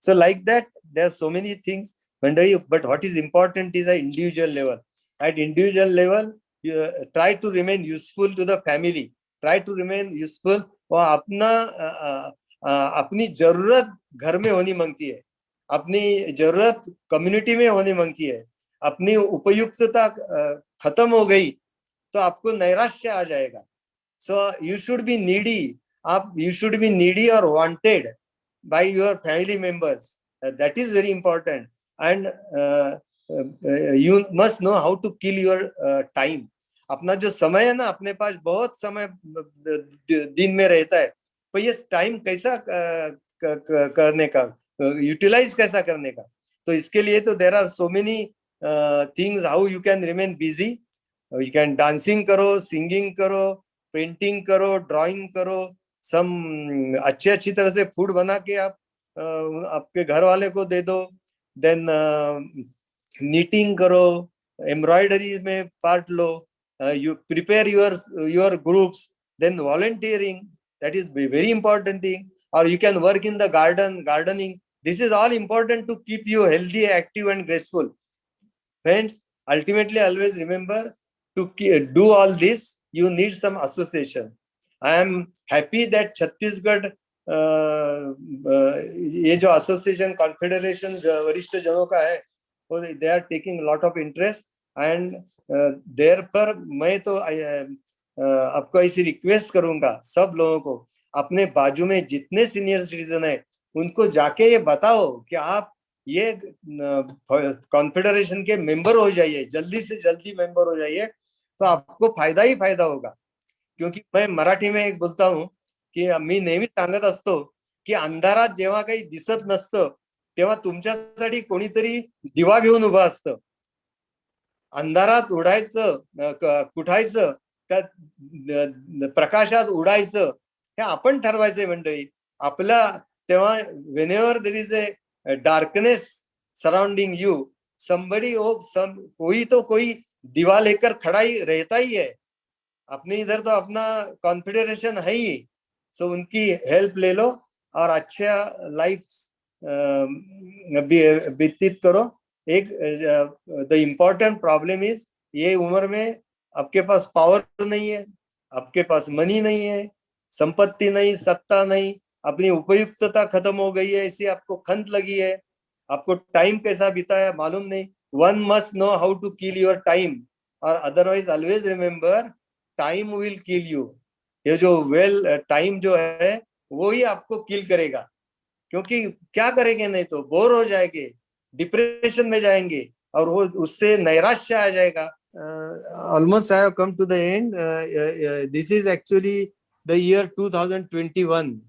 So like that, there are so many things. But what is important is at individual level. At individual level, you try to remain useful to the family. Try to remain useful. और अपनी जरूरत घर में होनी मांगती है, अपनी जरूरत कम्युनिटी में होनी मांगती है. अपनी उपयुक्तता खत्म हो गई तो आपको नैराश्य आ जाएगा. So you should be needy. You should be needy और wanted by your family members. That is very important. And you must know how to kill your time. अपना जो समय है ना, अपने पास बहुत समय दिन में रहता है, तो ये टाइम कैसा करने का, यूटिलाइज कैसा करने का. तो इसके लिए तो there are so many things how you can remain busy. You can dancing करो, singing करो, painting करो, drawing करो, some अच्छी तरह से फूड बना के आप आपके घर वाले को दे दो. then knitting करो, embroidery में part low, you prepare your groups. Then volunteering, that is very important thing. Or you can work in the gardening. This is all important to keep you healthy, active and graceful. Friends, ultimately always remember to do all this, you need some association. I am happy that Chhattisgarh ये जो association confederation वरिष्ठ जनों का है, they are taking a lot of interest, and there पर मैं तो आपको ऐसी रिक्वेस्ट करूंगा सब लोगों को, अपने बाजू में जितने सीनियर सिटीजन है उनको जाके ये बताओ कि आप ये कॉन्फेडरेशन के मेंबर हो जाइए, जल्दी से जल्दी मेंबर हो जाइए, तो आपको फायदा ही फायदा होगा. क्योंकि मैं मराठी में एक बोलता हूँ की मी नेहमी सांगत असतो की अंधारात जेव्हा काही दिसत नसतं तेव्हा तुमच्यासाठी कोणीतरी दिवा घेऊन उभा असतं. अंधारात उडायचं कुठायचं का प्रकाशात उडायचं हे आपण ठरवायचंय मंडळी. आपला तेव्हा whenever there is a darkness surrounding you, somebody कोई तो कोई दीवार लेकर खड़ा ही रहता ही है, अपने इधर तो अपना कॉन्फिडरेशन है ही, सो उनकी हेल्प ले लो और अच्छा लाइफ व्यतीत करो। एक द इम्पोर्टेंट प्रॉब्लम इज, ये उम्र में आपके पास पावर नहीं है, आपके पास मनी नहीं है, संपत्ति नहीं, सत्ता नहीं, अपनी उपयुक्तता खत्म हो गई है, इसी आपको खंत लगी है, आपको टाइम कैसा बिताया मालूम नहीं। One must know how to kill your time, और otherwise always remember time will kill you. ये जो टाइम जो है वो ही आपको किल करेगा, क्योंकि क्या करेंगे, नहीं तो बोर हो जाएंगे, डिप्रेशन में जाएंगे और वो उससे नैराश्य आ जाएगा। Almost I have come to the end. This is actually the year 2021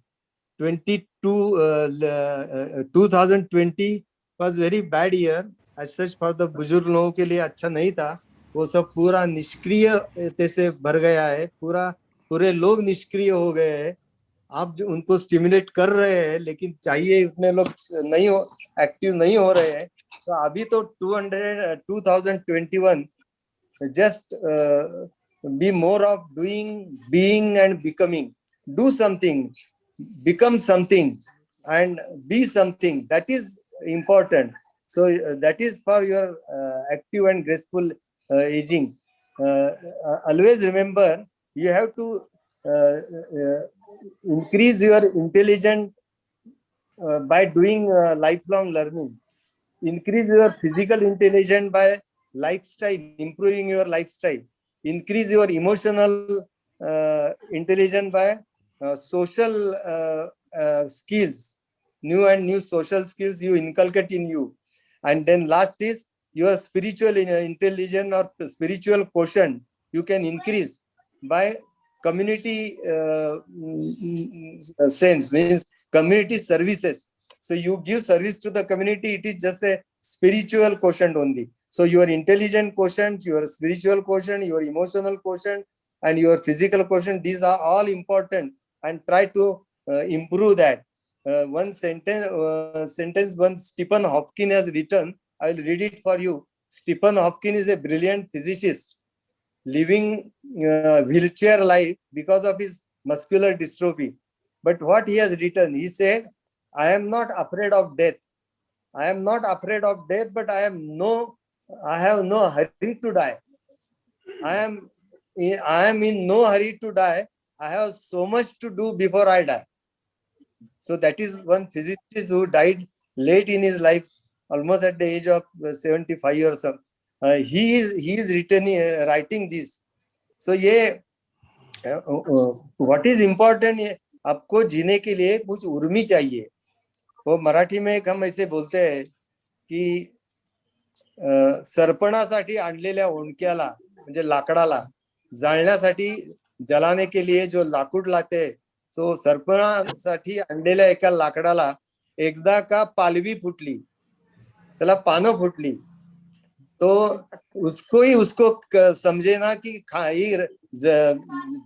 2020 was very bad year as such for the बुजुर्ग लोगों के लिए अच्छा नहीं था। वो सब पूरा निष्क्रियते से भर गया है, पूरे लोग निष्क्रिय हो गए हैं। आप जो उनको स्टिमुलेट कर रहे हैं, लेकिन चाहिए उतने लोग नहीं हो, एक्टिव नहीं हो रहे हैं। तो अभी तो 2021 just be more of doing, being and becoming. Do something, become something and be something. That is important. So that is for your active and graceful aging. Always remember, you have to increase your intelligence by doing lifelong learning. Increase your physical intelligence by lifestyle, improving your lifestyle. Increase your emotional intelligence by social skills, new social skills you inculcate in you. And then last is your spiritual intelligence or spiritual quotient you can increase by community sense, means community services. So you give service to the community, it is just a spiritual quotient only. So your intelligent quotient, your spiritual quotient, your emotional quotient and your physical quotient, these are all important, and try to improve that. One sentence one Stephen Hopkins has written, I will read it for you. Stephen Hopkins is a brilliant physicist living wheelchair life because of his muscular dystrophy. But what he has written, he said, I am not afraid of death. I am not afraid of death, but I have no hurry to die. I am in no hurry to die. I have so much to do before I die. So that is one physicist who died late in his life, almost at the age of 75 or something. He is writing this. So ये what is important, ये आपको जीने के लिए कुछ उर्मी चाहिए। वो मराठी में एक हम ऐसे बोलते हैं की सरपणासाठी आणलेल्या ओंडक्याला, म्हणजे लाकडाला जाळण्यासाठी जलाने के लिए जो लाकूड लागते, सो सरपणासाठी आणलेल्या एका लाकडाला एकदा का पालवी फुटली, त्याला पानं फुटली, तो उसको समझे ना कि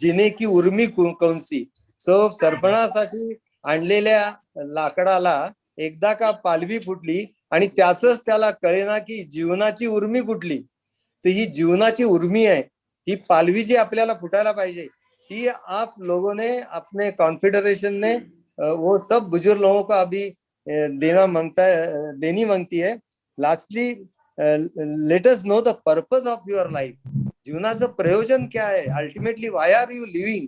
जीने की उर्मी कौन सी। सो सरपणासाठी आणलेल्या लाकडाला एकदा का पालवी फुटली आणि त्याचंच त्याला कळेना की जीवनाची उर्मी कुठली। तर ही जीवनाची उर्मी आहे, ही पालवी जी आपल्याला फुटायला पाहिजे, ती आप लोगों ने अपने कॉन्फिडरेशन ने वो सब बुजुर्ग लोगों को अभी देनी मांगती है। Lastly let us know the purpose of your life. जीवनाचं प्रयोजन क्या है, ultimately why are you living.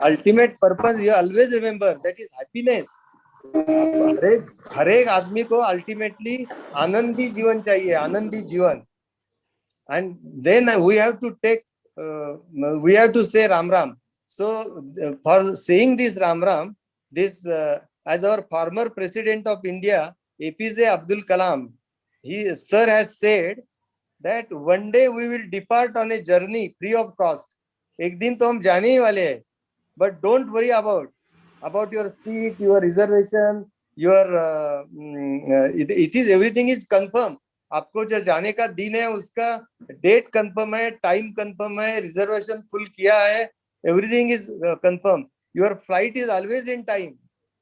Ultimate purpose you always remember, that is happiness. हर एक आदमी को अल्टीमेटली आनंदी जीवन चाहिए, आनंदी जीवन। And then we have to say Ram Ram. So for saying this Ram Ram, this as our former president of India, APJ Abdul Kalam, sir has said that one day we will depart on a journey free of cost. एक दिन तो हम जाने ही वाले हैं, but don't worry about your seat, your reservation, your it is everything is confirmed. आपको जो जाने का दिन है उसका डेट कंफर्म है, टाइम कंफर्म है, रिजर्वेशन फुल किया है, everything is confirm. Your flight is always in time,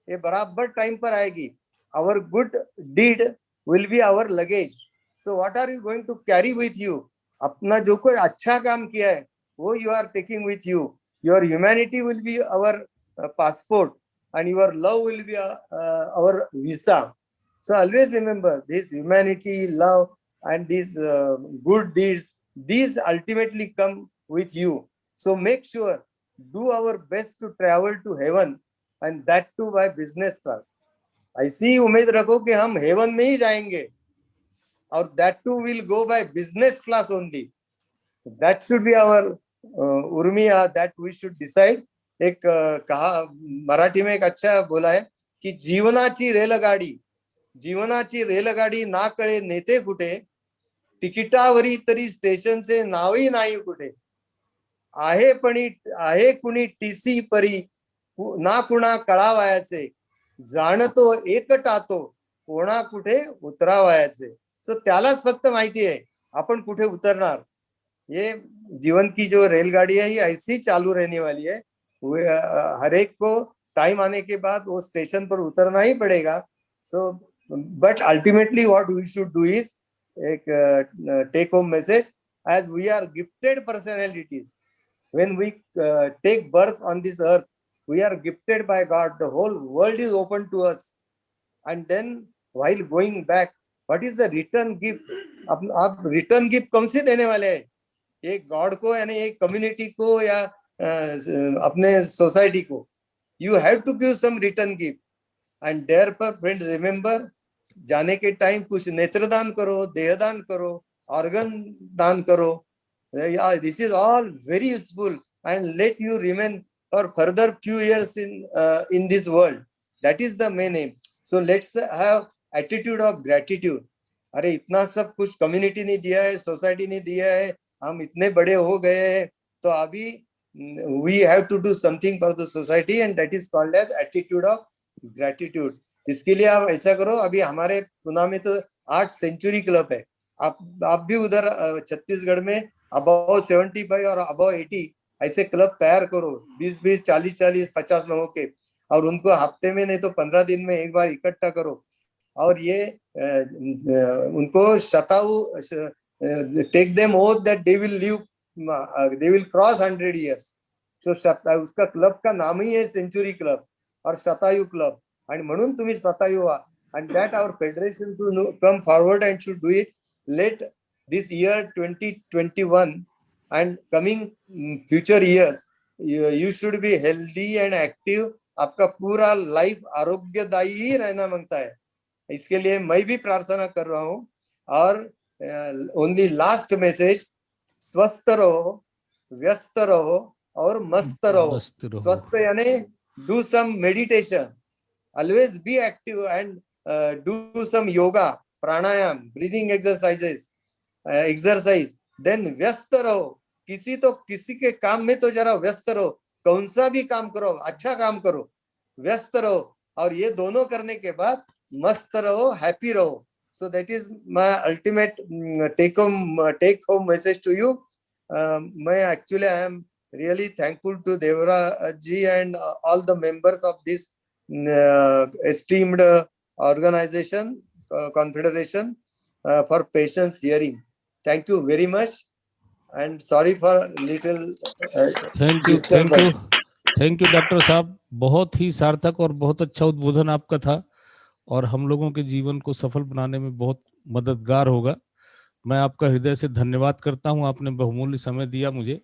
ये बराबर टाइम पर आएगी। Our good deed will be our luggage, So what are you going to carry with you? अपना जो कोई अच्छा काम किया है वो you are taking with you. Your humanity will be our passport, and your love will be our visa. So always remember this humanity, love, and these good deeds, these ultimately come with you. So make sure, do our best to travel to heaven, and that too by business class. ऐसी उम्मीद रखो कि हम haven में ही जाएंगे, और that too will go by business class only. That should be our Urmia, that we should decide. एक कहा मराठी में एक अच्छा बोला है कि जीवनाची रेलगाडी ना कळे नेते कुठे, तिकिटावरी तरी स्टेशनचे नावही नाही कुठे, आहे कुणी टीसी परी ना कुणा कळावायाचे, जाणतो एकटा तो कोणा कुठे उतरावायाचे. सो त्यालाच फक्त माहिती आहे आपण कुठे उतरणार. ये जीवन की जो रेलगाड़ी है ये ऐसी चालू रहने वाली है. हर एक को टाइम आने के बाद वो स्टेशन पर उतरना ही पड़ेगा. So but ultimately what we should do is एक take home message, as we are gifted personalities, when we take birth on this earth, we are gifted by God. The whole world is open to us, and then while going back, what is the return gift? आप return gift कौन सी देने वाले हैं? एक God को यानी एक community को या अपने सोसाइटी को. You have to give some return gift. And therefore friends remember, जाने के टाइम कुछ नेत्रदान करो, देहदान करो, ऑर्गन दान करो. This is all very useful and let you remain for further few years in this world. That is the main M. So let's have attitude of gratitude. अरे इतना सब कुछ कम्युनिटी ने दिया है, सोसाइटी ने दिया है, हम इतने बड़े हो गए हैं, तो अभी we have to do something for the society, and that is called as attitude of gratitude. इसके लिए आप ऐसा करो, अभी हमारे पुणे में तो 8 सेंचुरी क्लब है. आप भी उधर छत्तीसगढ़ में अबव 75 और अबव 80 ऐसे क्लब तैयार करो, 20-20, 40-40, 50 लोगों के, और उनको हफ्ते में नहीं तो 15 दिन में एक बार इकट्ठा करो. और ये उनको take them oath that they will live, they will cross 100 years. So उसका क्लब का नाम ही है सेंचुरी क्लब और शतायु क्लब, आणि म्हणून तुम्ही शतायु व्हा. and that our federation to come forward and should do it. Let this year 2021 and coming future years, you should be healthy and active. आपका पूरा लाइफ आरोग्यदायी ही रहना मांगता है. इसके लिए मैं भी प्रार्थना कर रहा हूँ. और ओनली लास्ट मैसेज, स्वस्थ रहो, व्यस्त रहो और मस्त रहो. स्वस्थ यानी do some meditation, always be active and do some yoga, pranayama, breathing exercise. Then व्यस्त रहो, किसी के काम में तो जरा व्यस्त रहो. कौन सा भी काम करो, अच्छा काम करो, व्यस्त रहो. और ये दोनों करने के बाद मस्त रहो, हैप्पी रहो. So that is my ultimate take home message to you. Actually I am really thankful to Devara ji and all the members of this esteemed organization, confederation, for patience hearing. Thank you very much, and sorry for little thank you doctor साहब. बहुत ही सार्थक और बहुत अच्छा उद्बोधन आपका था, और हम लोगों के जीवन को सफल बनाने में बहुत मददगार होगा. मैं आपका हृदय से धन्यवाद करता हूं, आपने बहुमूल्य समय दिया मुझे.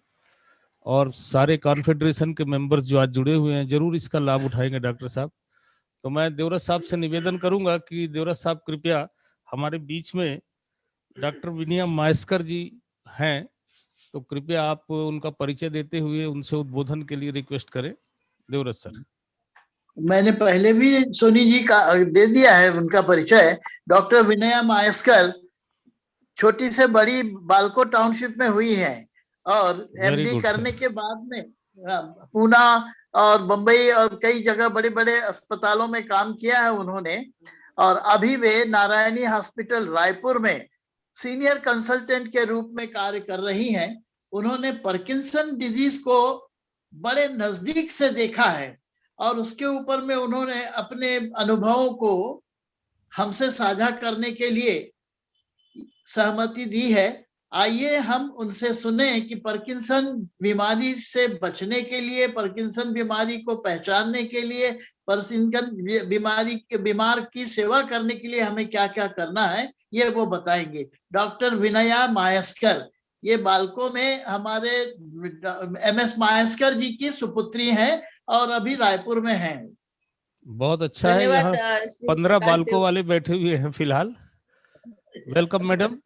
और सारे कॉन्फेडरेशन के मेंबर्स जो आज जुड़े हुए हैं जरूर इसका लाभ उठाएंगे डॉक्टर साहब. तो मैं देवराज साहब से निवेदन करूंगा कि देवराज साहब कृपया, हमारे बीच में डॉक्टर विनया मायस्कर जी हैं, तो कृपया आप उनका परिचय देते हुए उनसे उद्बोधन के लिए रिक्वेस्ट करें. देवराज सर. मैंने पहले भी सोनी जी का दे दिया है उनका परिचय. डॉक्टर विनया मायस्कर छोटी से बड़ी बालको टाउनशिप में हुई है, और एमडी करने के बाद में पूना और बंबई और कई जगह बड़े बड़े अस्पतालों में काम किया है उन्होंने. और अभी वे नारायणी हॉस्पिटल रायपुर में सीनियर कंसल्टेंट के रूप में कार्य कर रही हैं. उन्होंने पार्किंसन डिजीज को बड़े नजदीक से देखा है, और उसके ऊपर में उन्होंने अपने अनुभवों को हमसे साझा करने के लिए सहमति दी है। आइए हम उनसे सुने कि पार्किंसन बीमारी से बचने के लिए, पार्किंसन बीमारी को पहचानने के लिए, पार्किंसन बीमारी के बीमार की सेवा करने के लिए हमें क्या क्या करना है, ये वो बताएंगे। डॉक्टर विनया मायस्कर, ये बालकों में हमारे MS मायस्कर जी की सुपुत्री हैं और अभी रायपुर में हैं। बहुत अच्छा है। धन्यवाद यहाँ श्री 15 प्रकाश बालकों देव। वाले बैठे हुए हैं फिलहाल। Welcome madam.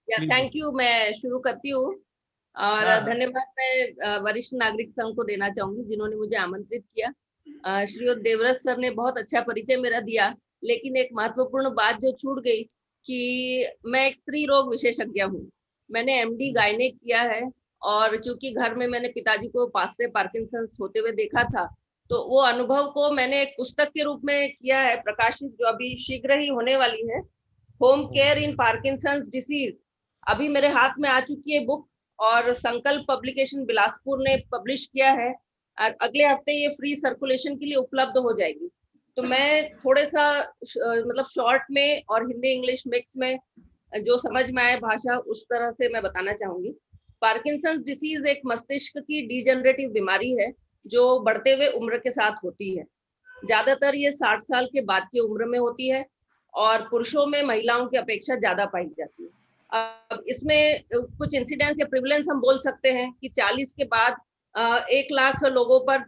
या थैंक यू। मैं शुरू करती हूँ और हाँ। धन्यवाद मैं वरिष्ठ नागरिक संघ को देना चाहूंगी जिन्होंने मुझे आमंत्रित किया। श्रीयुत देवव्रत सर ने बहुत अच्छा परिचय मेरा दिया, लेकिन एक महत्वपूर्ण बात जो छूट गई कि मैं एक स्त्री रोग विशेषज्ञ हूँ। मैंने MD गायनेक किया है और चूंकि घर में मैंने पिताजी को पास से पार्किंसंस होते हुए देखा था, तो वो अनुभव को मैंने एक पुस्तक के रूप में किया है प्रकाशित, जो अभी शीघ्र ही होने वाली है, होम केयर इन पार्किंसंस डिसीज। अभी मेरे हाथ में आ चुकी है बुक और संकल्प पब्लिकेशन बिलासपुर ने पब्लिश किया है और अगले हफ्ते ये फ्री सर्कुलेशन के लिए उपलब्ध हो जाएगी। तो मैं थोड़े सा मतलब शॉर्ट में और हिंदी इंग्लिश मिक्स में जो समझ में आए भाषा उस तरह से मैं बताना चाहूंगी। पार्किंसंस डिसीज एक मस्तिष्क की डीजनरेटिव बीमारी है जो बढ़ते हुए उम्र के साथ होती है। ज्यादातर ये 60 साल के बाद की उम्र में होती है और पुरुषों में महिलाओं की अपेक्षा ज्यादा पाई जाती है। अब इसमें कुछ इंसिडेंस या प्रिवलेंस हम बोल सकते हैं कि 40 के बाद 1 लाख लोगों पर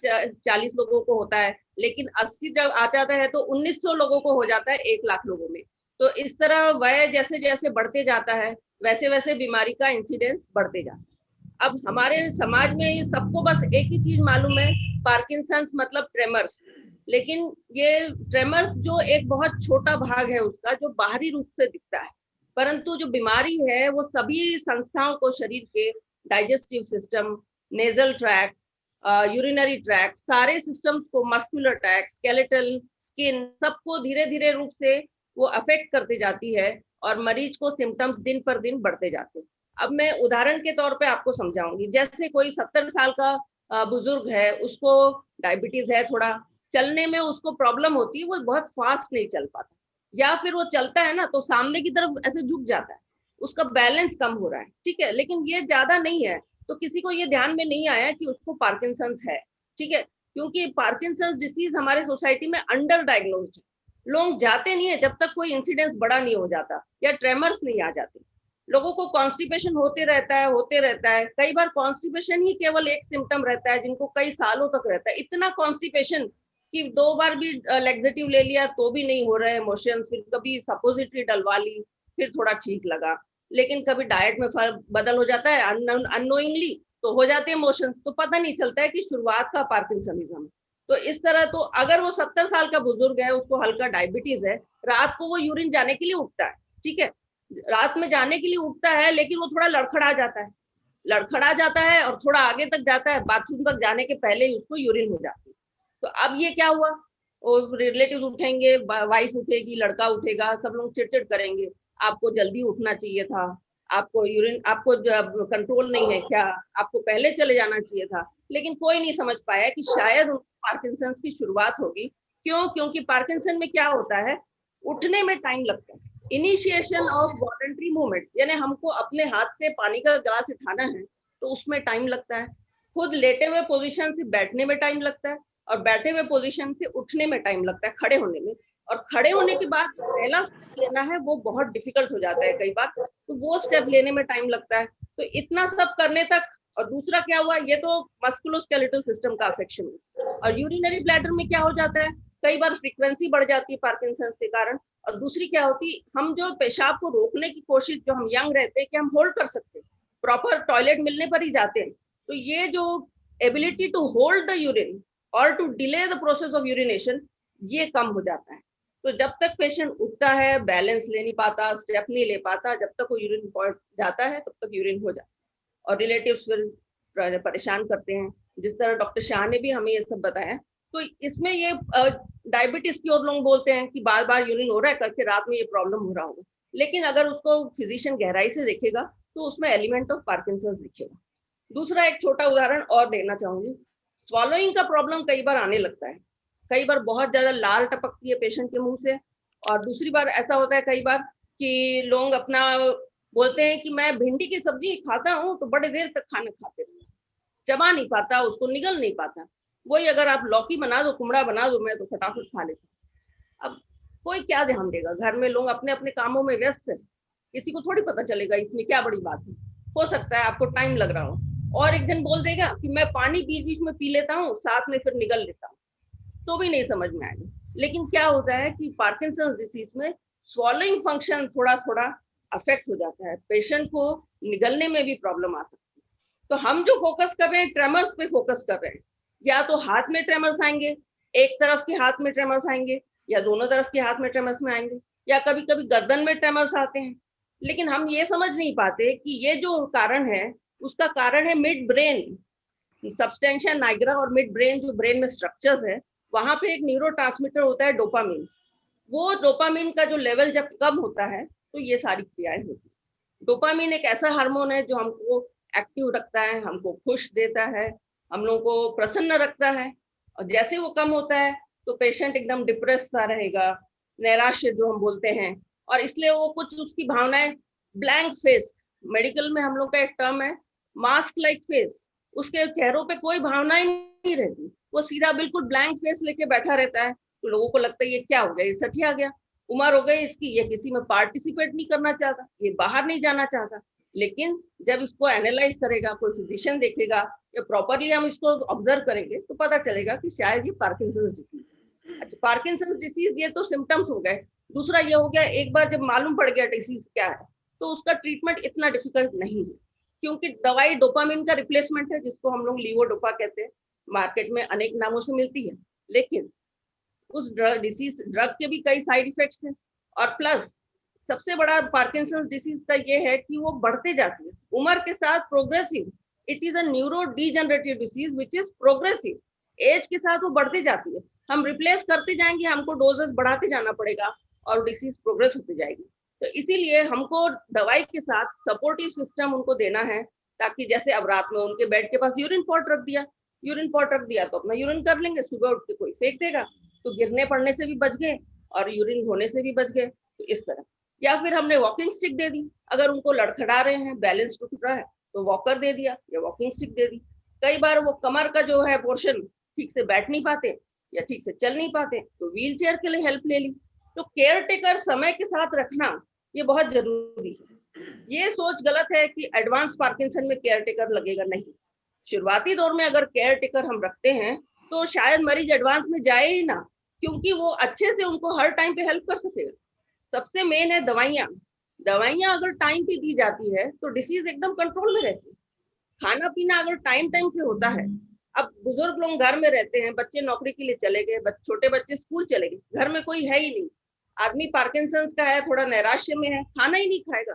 40 लोगों को होता है, लेकिन 80 जब आ जाता है तो 1900 लोगों को हो जाता है 1 लाख लोगों में। तो इस तरह वय जैसे जैसे बढ़ते जाता है वैसे वैसे बीमारी का इंसिडेंस बढ़ते जाता है। अब हमारे समाज में सबको बस एक ही चीज मालूम है, पार्किंसंस मतलब ट्रेमर्स। लेकिन ये ट्रेमर्स जो एक बहुत छोटा भाग है उसका, जो बाहरी रूप से दिखता है, परंतु जो बीमारी है वो सभी संस्थाओं को, शरीर के digestive system, nasal tract, urinary tract, सारे सिस्टम्स को, मस्कुलर ट्रैक्ट, स्केलेटल, स्किन, सबको धीरे धीरे रूप से वो अफेक्ट करती जाती है और मरीज को सिम्टम्स दिन पर दिन बढ़ते जाते हैं। अब मैं उदाहरण के तौर पे आपको समझाऊंगी। जैसे कोई 70 साल का बुजुर्ग है, उसको डायबिटीज है, थोड़ा चलने में उसको प्रॉब्लम होती है, वो बहुत फास्ट नहीं चल पाता, या फिर वो चलता है ना तो सामने की तरफ ऐसे झुक जाता है, उसका बैलेंस कम हो रहा है, ठीक है, लेकिन ये ज्यादा नहीं है, तो किसी को ये ध्यान में नहीं आया कि उसको पार्किंसंस है, ठीक है, क्योंकि पार्किंसंस डिसीज हमारे सोसाइटी में अंडर डायग्नोस्ड है। लोग जाते नहीं है जब तक कोई इंसिडेंस बड़ा नहीं हो जाता या ट्रेमर्स नहीं आ जाते। लोगों को कॉन्स्टिपेशन होते रहता है। कई बार कॉन्स्टिपेशन ही केवल एक सिम्टम रहता है जिनको कई सालों तक रहता है। इतना कॉन्स्टिपेशन कि 2 बार भी लैक्सेटिव ले लिया तो भी नहीं हो रहे मोशंस, फिर कभी सपोजिटरी डलवा ली, फिर थोड़ा ठीक लगा, लेकिन कभी डाइट में बदल हो जाता है अननोइंगली, तो हो जाते हैं मोशंस, तो पता नहीं चलता है कि शुरुआत का पार्किंसनिज्म है। तो इस तरह, तो अगर वो 70 साल का बुजुर्ग है, उसको हल्का डायबिटीज है, रात को वो यूरिन जाने के लिए उठता है, ठीक है, रात में जाने के लिए उठता है, लेकिन वो थोड़ा लड़खड़ा जाता है और थोड़ा आगे तक जाता है, बाथरूम तक जाने के पहले ही उसको यूरिन हो जाती है। तो अब ये क्या हुआ, वो रिलेटिव्स उठेंगे, वाइफ उठेगी, लड़का उठेगा, सब लोग चिड़चिड़ करेंगे, आपको जल्दी उठना चाहिए था, आपको यूरिन, आपको कंट्रोल नहीं है क्या, आपको पहले चले जाना चाहिए था। लेकिन कोई नहीं समझ पाया कि शायद उनको पार्किंसंस की शुरुआत होगी। क्यों? क्योंकि पार्किंसन में क्या होता है, उठने में टाइम लगता है। इनिशिएशन ऑफ वॉलंटरी मूवमेंट्स, यानी हमको अपने हाथ से पानी का गिलास उठाना है तो उसमें टाइम लगता है, खुद लेटे हुए पोजीशन से बैठने में टाइम लगता है, और बैठे हुए पोजीशन से उठने में टाइम लगता है, खड़े होने में, और खड़े होने के बाद पहला स्टेप लेना है वो बहुत डिफिकल्ट हो जाता है कई बार, तो वो स्टेप लेने में टाइम लगता है। तो इतना सब करने तक, और दूसरा क्या हुआ, ये तो मस्कुलोस्केलेटल सिस्टम का अफेक्शन है। और यूरिनरी ब्लैडर में क्या हो जाता है, कई बार फ्रीक्वेंसी बढ़ जाती है पार्किंसंस के कारण। और दूसरी क्या होती, हम जो पेशाब को रोकने की कोशिश, जो हम यंग रहते हैं कि हम होल्ड कर सकते हैं, प्रॉपर टॉयलेट मिलने पर ही जाते हैं, तो ये जो ability to hold the urine और to delay the process of urination, ये कम हो जाता है। तो जब तक पेशेंट उठता है, बैलेंस ले नहीं पाता, स्टेप नहीं ले पाता, जब तक वो यूरिन पॉइंट जाता है तब तक यूरिन हो जाता है, और रिलेटिव्स फिर परेशान करते हैं, जिस तरह डॉक्टर शाह ने भी हमें ये सब बताया। तो इसमें ये डायबिटीज की ओर लोग बोलते हैं कि बार बार यूरिन हो रहा है करके रात में ये प्रॉब्लम हो रहा होगा, लेकिन अगर उसको फिजिशियन गहराई से देखेगा तो उसमें एलिमेंट ऑफ पार्किंसंस दिखेगा। दूसरा एक छोटा उदाहरण और देना चाहूंगी, स्वॉलोइंग का प्रॉब्लम कई बार आने लगता है, कई बार बहुत ज्यादा लाल टपकती है पेशेंट के मुंह से, और दूसरी बार ऐसा होता है कई बार कि लोग अपना बोलते हैं कि मैं भिंडी की सब्जी खाता हूँ तो बड़े देर तक खाना खाते रहते, चबा नहीं पाता, उसको निगल नहीं पाता। वही अगर आप लौकी बना दो, कुमड़ा बना दो, मैं तो फटाफट खा लेता हूँ। अब कोई क्या ध्यान देगा, घर में लोग अपने अपने कामों में व्यस्त है, किसी को थोड़ी पता चलेगा इसमें क्या बड़ी बात है। हो सकता है आपको टाइम लग रहा हो, और एक दिन बोल देगा कि मैं पानी बीच बीच में पी लेता हूँ, साथ में फिर निगल लेता हूँ, तो भी नहीं समझ में आएगा। लेकिन क्या होता है कि पार्किंसंस डिसीज में स्वॉलोइंग फंक्शन थोड़ा थोड़ा अफेक्ट हो जाता है, पेशेंट को निगलने में भी प्रॉब्लम आ सकती है। तो हम जो फोकस कर रहे हैं ट्रेमर्स पे फोकस कर रहे हैं, या तो हाथ में ट्रेमर्स आएंगे, एक तरफ के हाथ में ट्रेमर्स आएंगे, या दोनों तरफ के हाथ में ट्रेमर्स में आएंगे, या कभी कभी गर्दन में ट्रेमर्स आते हैं। लेकिन हम ये समझ नहीं पाते कि ये जो कारण है उसका कारण है मिड ब्रेन सबस्टेंशिया नाइग्रा, और मिड ब्रेन जो ब्रेन में स्ट्रक्चर्स है वहां पे एक न्यूरोट्रांसमीटर होता है डोपामिन। वो डोपामिन का जो लेवल जब कम होता है तो ये सारी क्रियाएं होती है। डोपामिन एक ऐसा हार्मोन है जो हमको एक्टिव रखता है, हमको खुश देता है, हम लोगों को प्रसन्न रखता है, और जैसे वो कम होता है तो पेशेंट एकदम डिप्रेस सा रहेगा, नैराश्य जो हम बोलते हैं, और इसलिए वो कुछ उसकी भावनाएं ब्लैंक फेस, मेडिकल में हम लोग का एक टर्म है मास्क लाइक फेस, उसके चेहरों पे कोई भावनाएं नहीं रहती, वो सीधा बिल्कुल ब्लैंक फेस लेके बैठा रहता है। तो लोगों को लगता है ये क्या हो गया, ये सठिया गया, उम्र हो गई इसकी, ये किसी में पार्टिसिपेट नहीं करना चाहता, ये बाहर नहीं जाना चाहता। लेकिन जब इसको एनालाइज करेगा कोई फिजिशियन देखेगा, या प्रॉपरली हम इसको ऑब्जर्व करेंगे तो पता चलेगा कि शायद ये पार्किंसंस डिसीज है। अच्छा, पार्किंसंस डिसीज ये तो सिम्टम्स हो गए। दूसरा ये हो गया, एक बार जब मालूम पड़ गया डिसीज क्या है तो उसका ट्रीटमेंट इतना डिफिकल्ट नहीं है, क्योंकि दवाई डोपामिन का रिप्लेसमेंट है, जिसको हम लोग लीवोडोपा कहते हैं, मार्केट में अनेक नामों से मिलती है। लेकिन उस डिसीज ड्रग के भी कई साइड इफेक्ट्स हैं, और प्लस सबसे बड़ा पार्किंसंस डिसीज का ये है कि वो बढ़ते जाती है उम्र के साथ, progressive. It is a neuro degenerative disease which is progressive, age के साथ वो बढ़ती जाती है। हम रिप्लेस करते जाएंगे, हमको डोजेस बढ़ाते जाना पड़ेगा और डिसीज प्रोग्रेस होती जाएगी। तो इसीलिए हमको दवाई के साथ सपोर्टिव सिस्टम उनको देना है, ताकि जैसे अब रात में उनके बेड के पास यूरिन पॉट रख दिया, यूरिन पॉट रख दिया तो अपना यूरिन कर लेंगे, सुबह उठ के कोई फेंक देगा, तो गिरने पड़ने से भी बच गए और यूरिन होने से भी बच गए। तो इस तरह, या फिर हमने वॉकिंग स्टिक दे दी, अगर उनको लड़खड़ा रहे हैं, बैलेंस टूट रहा है तो वॉकर दे दिया या वॉकिंग स्टिक दे दी। कई बार वो कमर का जो है पोर्शन ठीक से बैठ नहीं पाते या ठीक से चल नहीं पाते तो व्हील चेयर के लिए हेल्प ले ली। तो केयर टेकर समय के साथ रखना ये बहुत जरूरी है। ये सोच गलत है कि एडवांस पार्किंसन में केयर टेकर लगेगा, नहीं। शुरुआती दौर में अगर केयर टेकर हम रखते हैं तो शायद मरीज एडवांस में जाए ही ना, क्योंकि वो अच्छे से उनको हर टाइम पे हेल्प कर सकेगा। सबसे मेन है दवाइयाँ। दवाइयाँ अगर टाइम पे दी जाती है तो डिसीज एकदम कंट्रोल में रहती है। खाना पीना अगर टाइम टाइम से होता है, अब बुजुर्ग लोग घर में रहते हैं, बच्चे नौकरी के लिए चले गए, छोटे बच्चे स्कूल चले गए, घर में कोई है ही नहीं, आदमी पार्किंसंस का है, थोड़ा नैराश्य में है, खाना ही नहीं खाएगा।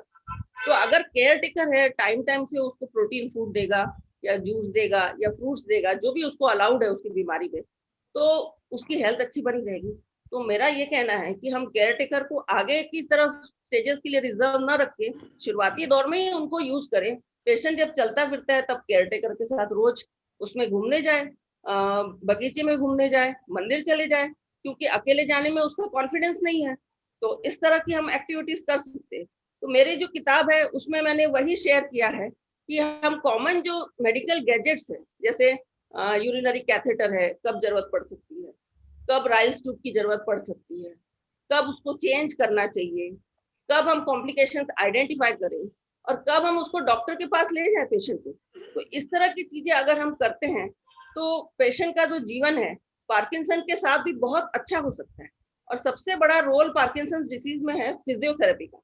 तो अगर केयर टेकर है, टाइम टाइम से उसको प्रोटीन फूड देगा या जूस देगा या फ्रूट्स देगा, जो भी उसको अलाउड है उसकी बीमारी में, तो उसकी हेल्थ अच्छी बनी रहेगी। तो मेरा ये कहना है कि हम केयर टेकर को आगे की तरफ स्टेजेस के लिए रिजर्व ना रख के शुरुआती दौर में ही उनको यूज करें। पेशेंट जब चलता फिरता है तब केयर टेकर के साथ रोज उसमें घूमने जाए, बगीचे में घूमने जाए, मंदिर चले जाए, क्योंकि अकेले जाने में उसका कॉन्फिडेंस नहीं है। तो इस तरह की हम एक्टिविटीज कर सकते हैं। तो मेरी जो किताब है उसमें मैंने वही शेयर किया है कि हम कॉमन जो मेडिकल गैजेट्स हैं, जैसे यूरिनरी कैथेटर है, कब जरूरत पड़ सकती है, कब राइल्स ट्यूब की जरूरत पड़ सकती है, कब उसको चेंज करना चाहिए, कब हम कॉम्प्लिकेशंस आइडेंटिफाई करें और कब हम उसको डॉक्टर के पास ले जाए पेशेंट को। तो इस तरह की चीजें अगर हम करते हैं तो पेशेंट का जो जीवन है पार्किंसन के साथ भी बहुत अच्छा हो सकता है। और सबसे बड़ा रोल पार्किंसन डिसीज में है फिजियोथेरेपी का,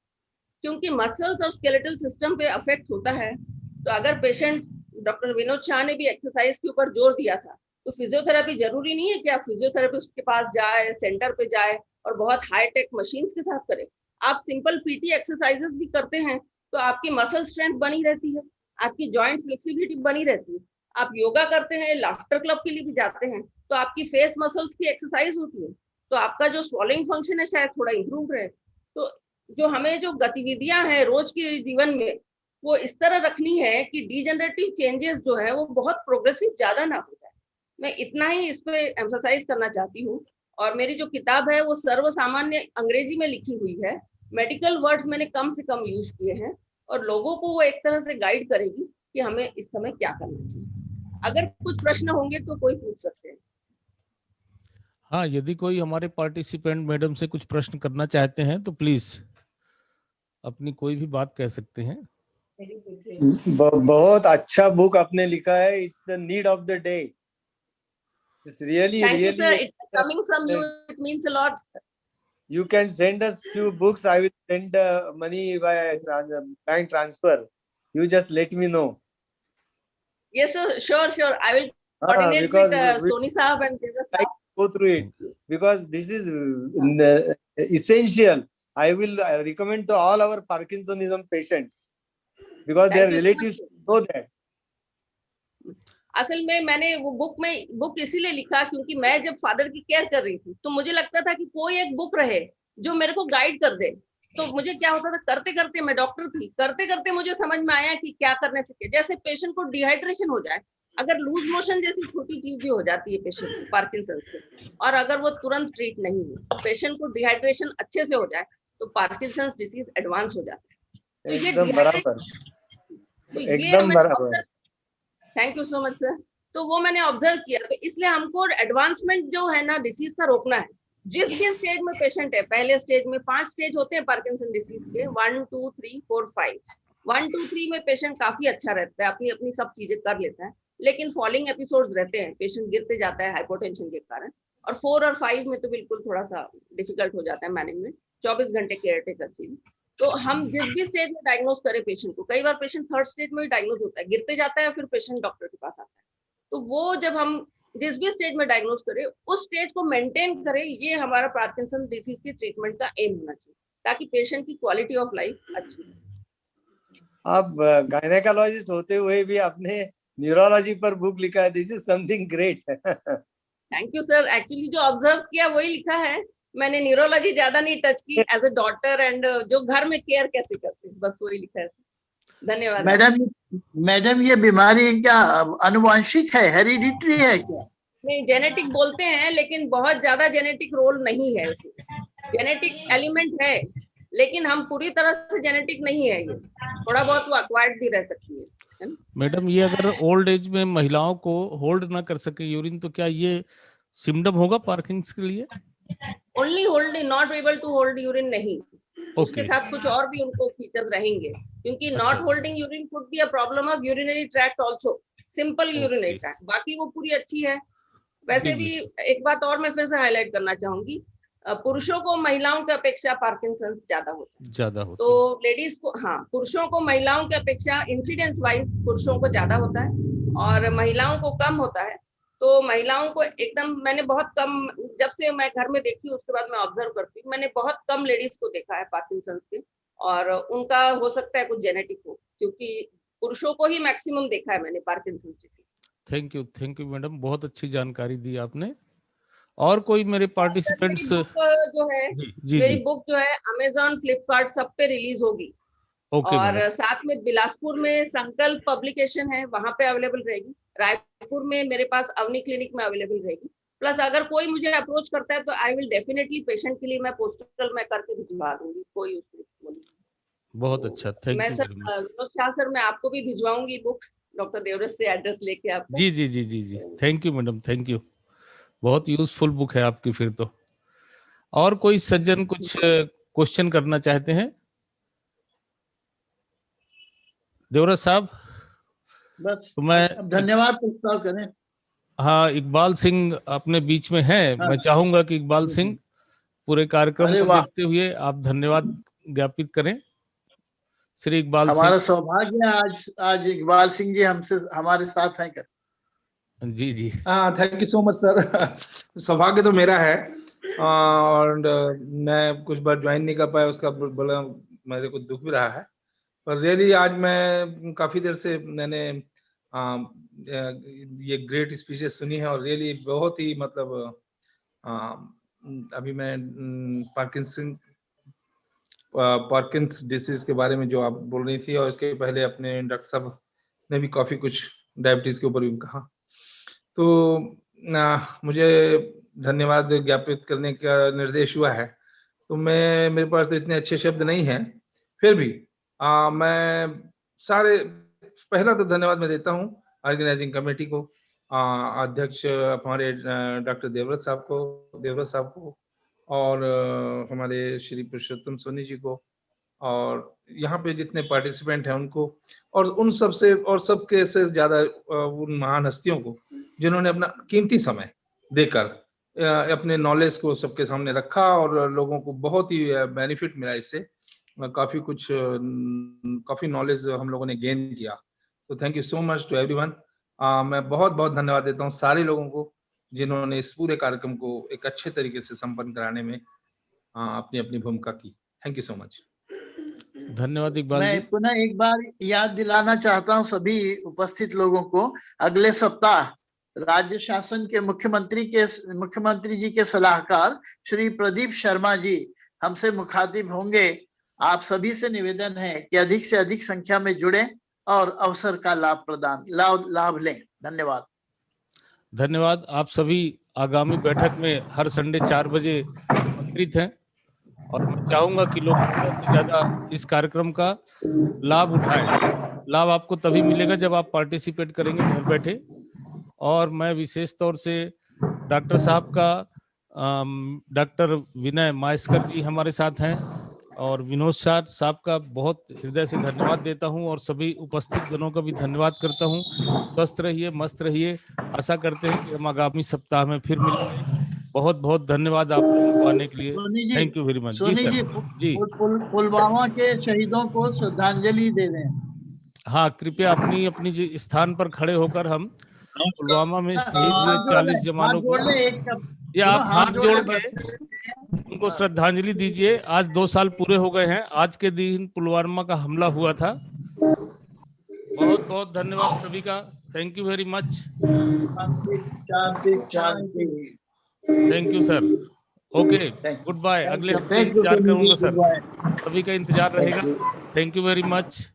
क्योंकि मसल्स और स्केलेटल सिस्टम पे अफेक्ट होता है। तो अगर पेशेंट, डॉक्टर विनोद शाह ने भी एक्सरसाइज के ऊपर जोर दिया था, तो फिजियोथेरेपी जरूरी नहीं है कि आप फिजियोथेरेपिस्ट के पास जाए, सेंटर पे जाए और बहुत हाई टेक मशीन्स के साथ करें। आप सिंपल पीटी एक्सरसाइजेस भी करते हैं तो आपकी मसल स्ट्रेंथ बनी रहती है, आपकी जॉइंट फ्लेक्सिबिलिटी बनी रहती है। आप योगा करते हैं, लाफ्टर क्लब के लिए भी जाते हैं तो आपकी फेस मसल्स की एक्सरसाइज होती है, तो आपका जो स्वॉलिंग फंक्शन है शायद थोड़ा इंप्रूव रहे। तो जो हमें जो गतिविधियां हैं रोज के जीवन में वो इस तरह रखनी है कि डीजनरेटिव चेंजेस जो है वो बहुत प्रोग्रेसिव ज्यादा ना हो जाए। मैं इतना ही इस पे एम्फसाइज करना चाहती हूँ। और मेरी जो किताब है वो सर्व सामान्य अंग्रेजी में लिखी हुई है, मेडिकल वर्ड्स मैंने कम से कम यूज किए हैं और लोगों को वो एक तरह से गाइड करेगी कि हमें इस समय क्या करना चाहिए। अगर कुछ प्रश्न होंगे तो कोई पूछ सकते हैं। हाँ, यदि कोई हमारे पार्टिसिपेंट मैडम से कुछ प्रश्न करना चाहते हैं तो प्लीज अपनी कोई भी बात कह सकते हैं। बहुत अच्छा बुक आपने लिखा है, it's the need of the day, it's really thank you sir, really it's coming from you, it means a lot. You can send us few books. I will send money by bank transfer. You just let me know. Yes sir, sure, I will coordinate because with we Soni Saab and Devras like Saab. to go through it because this is essential. I will recommend to all our Parkinsonism patients because their Thank you so relatives much. know that. असल में मैंने वो book इसीलिए लिखा क्योंकि मैं जब father की केयर कर रही थी तो मुझे लगता था कि कोई एक बुक रहे जो मेरे को गाइड कर दे। तो मुझे क्या होता था, करते करते, मैं डॉक्टर थी, करते करते मुझे समझ में आया कि क्या करने से क्या, जैसे पेशेंट को डिहाइड्रेशन हो जाए, अगर लूज मोशन जैसी छोटी चीज भी हो जाती है पेशेंट को पार्किंसंस के, और अगर वो तुरंत ट्रीट नहीं हुई, पेशेंट को डिहाइड्रेशन अच्छे से हो जाए तो पार्किंसंस डिसीज एडवांस हो जाता है। तो ये एकदम बराबर, तो ये एकदम मैंने बराबर। Thank you so much sir. तो वो मैंने ऑब्जर्व किया, तो इसलिए हमको एडवांसमेंट जो है ना डिसीज का रोकना है। जिस भी स्टेज में पेशेंट है, पहले स्टेज में 5 स्टेज होते हैं पार्किंसन डिसीज के, 1 2 3 4 5। 1 2 3 में पेशेंट काफी अच्छा रहता है, अपनी अपनी सब चीजें कर लेता है, लेकिन फॉलिंग एपिसोड्स रहते हैं, पेशेंट गिरते जाता है हाइपोटेंशन के कारण। और 4 और 5 में तो बिल्कुल थोड़ा सा डिफिकल्ट हो जाता है मैनेजमेंट, 24 घंटे केयर टेकर चाहिए। तो हम जिस भी स्टेज में डायग्नोज करें पेशेंट को, कई बार पेशेंट 3rd स्टेज में भी डायग्नोज होता है, गिरते जाता है, फिर पेशेंट डॉक्टर के पास आता है। तो वो जब हम जिस भी स्टेज में डायग्नोज करें उस स्टेज को मेंटेन करें, ये हमारा पार्किंसन डिसीज की ट्रीटमेंट का एम होना चाहिए, ताकि पेशेंट की क्वालिटी ऑफ लाइफ अच्छी हो। आप गायनेकोलॉजिस्ट होते हुए भी आपने न्यूरोलॉजी पर बुक लिखा है, this is something great. Thank you sir. Actually जो ऑब्जर्व किया वही लिखा है, मैंने न्यूरोलॉजी ज्यादा नहीं टच की, एज अ डॉटर एंड जो घर में केयर कैसे करते हैं, बस वही लिखा है। धन्यवाद। मैडम ये बीमारी क्या अनुवांशिक है, हेरिडिटरी है क्या? नहीं, जेनेटिक बोलते हैं, लेकिन बहुत ज्यादा जेनेटिक रोल नहीं है। जेनेटिक एलिमेंट है, लेकिन हम पूरी तरह से जेनेटिक नहीं है, ये थोड़ा बहुत वो एक्वायर्ड भी रह सकती है। मैडम, ये अगर ओल्ड एज में महिलाओं को होल्ड ना कर सके यूरिन, तो क्या ये सिम्टम होगा पार्किंस के लिए? Only hold, not able to hold urine नहीं, उसके Okay. साथ कुछ और भी उनको फीचर्स रहेंगे, क्योंकि अच्छा। Not holding urine could be a problem of urinary tract also, simple urinary tract, बाकी वो पूरी अच्छी है। वैसे भी एक बात और मैं फिर से हाईलाइट करना चाहूंगी, पुरुषों को महिलाओं की अपेक्षा पार्किंसंस ज्यादा होता है। तो लेडीज को, हाँ, पुरुषों को महिलाओं की अपेक्षा इंसिडेंस वाइज पुरुषों को ज्यादा होता है और महिलाओं को कम होता है। तो महिलाओं को एकदम मैंने बहुत कम, जब से मैं घर में देखी उसके बाद मैं ऑब्जर्व करती हूँ, मैंने बहुत कम लेडीज को देखा है पार्किंसंस के, और उनका हो सकता है कुछ जेनेटिक हो, क्योंकि पुरुषों को ही मैक्सिमम देखा है मैंने Parkinson's disease. Thank you madam, बहुत अच्छी जानकारी दी आपने। और कोई मेरे पार्टिसिपेंट्स? जो है जी मेरी बुक जो है अमेजॉन, फ्लिपकार्ट सब पे रिलीज होगी। ओके और मैडम। साथ में बिलासपुर में संकल्प पब्लिकेशन है, वहां पे अवेलेबल रहेगी। रायपुर में मेरे पास अवनी क्लिनिक में अवेलेबल रहेगी। प्लस अगर कोई मुझे अप्रोच करता है तो आई विल डेफिनेटली पेशेंट के लिए मैं पोस्टल में करके भिजवा दूंगी, कोई उसमें। बहुत अच्छा, थैंक मैं you sir very much. Vinod Shah sir, मैं आपको भी भिजवाऊंगी बुक्स, डॉक्टर देवरस से एड्रेस लेके आपका। जी, thank you madam, thank you. बहुत यूजफुल बुक है आपकी फिर तो। और कोई सज्जन कुछ क्वेश्चन करना चाहते हैं? देवरस साहब? बस तो मैं धन्यवाद प्रस्ताव करें। हाँ, इकबाल सिंह अपने बीच में है। हाँ। मैं चाहूंगा कि इकबाल सिंह पूरे कार्यक्रम अरे को वाह, देखते हुए आप धन्यवाद ज्ञापित करें। श्री इकबाल हमारा सिंह। सौभाग्य है आज इकबाल सिंह जी हमसे हमारे साथ हैं। जी। Thank you so much sir. सौभाग्य तो मेरा है, और मैं कुछ बार ज्वाइन नहीं कर पाया, उसका बड़ा मेरे को दुख भी रहा है। पर रियली आज मैं काफी देर से मैंने ये ग्रेट स्पीचेस सुनी है, और रियली बहुत ही मतलब अभी मैं पार्किंस डिसीज के बारे में जो आप बोल रही थी, और इसके पहले अपने डॉक्टर साहब ने भी काफी कुछ डायबिटीज के ऊपर भी कहा, तो मुझे धन्यवाद ज्ञापित करने का निर्देश हुआ है। तो मेरे पास तो इतने अच्छे शब्द नहीं हैं। फिर भी मैं सारे पहला तो धन्यवाद मैं देता हूँ ऑर्गेनाइजिंग कमेटी को, अध्यक्ष हमारे डॉक्टर देवव्रत साहब को और हमारे श्री पुरुषोत्तम सोनी जी को, और यहाँ पे जितने पार्टिसिपेंट हैं उनको, और उन सबसे और सबके से ज्यादा उन महान हस्तियों को जिन्होंने अपना कीमती समय देकर अपने नॉलेज को सबके सामने रखा और लोगों को बहुत ही बेनिफिट मिला इससे, काफी नॉलेज हम लोगों ने गेन किया। तो thank you so much to everyone. मैं बहुत बहुत धन्यवाद देता हूँ सारे लोगों को जिन्होंने इस पूरे कार्यक्रम को एक अच्छे तरीके से संपन्न कराने में अपनी अपनी भूमिका की। Thank you so much. धन्यवाद इकबाल जी। मैं पुनः एक बार याद दिलाना चाहता हूं सभी उपस्थित लोगों को, अगले सप्ताह राज्य शासन के मुख्यमंत्री जी के सलाहकार श्री प्रदीप शर्मा जी हमसे मुखातिब होंगे। आप सभी से निवेदन है कि अधिक से अधिक संख्या में जुड़े और अवसर का लाभ लें। धन्यवाद। धन्यवाद। आप सभी आगामी बैठक में हर संडे 4 बजे आमंत्रित हैं और मैं चाहूंगा कि लोग ज्यादा से ज्यादा इस कार्यक्रम का लाभ उठाएं। लाभ आपको तभी मिलेगा जब आप पार्टिसिपेट करेंगे घर बैठे। और मैं विशेष तौर से डॉक्टर साहब का डॉक्टर विनय मायस्कर जी हमारे साथ हैं और विनोद शाह साहब का बहुत हृदय से धन्यवाद देता हूं और सभी उपस्थित जनों का भी धन्यवाद करता हूं। स्वस्थ रहिए, मस्त रहिए। आशा करते हैं कि हम आगामी सप्ताह में फिर मिलेंगे। बहुत बहुत धन्यवाद आप लोगों को आने के लिए। Thank you very much. जी सोनी जी, जी, पुलवामा के शहीदों को श्रद्धांजलि दे दें। हाँ, कृपया अपनी अपनी स्थान पर खड़े होकर हम पुलवामा में शहीद हुए 40 जवानों को, या आप हाथ जोड़ के उनको श्रद्धांजलि दीजिए। आज 2 साल पूरे हो गए हैं, आज के दिन पुलवामा का हमला हुआ था। बहुत बहुत धन्यवाद सभी का। Thank you very much. Thank you sir. Okay, good bye. अगले हफ्ते इंतजार करूंगा सर, सभी का इंतजार रहेगा। Thank you very much.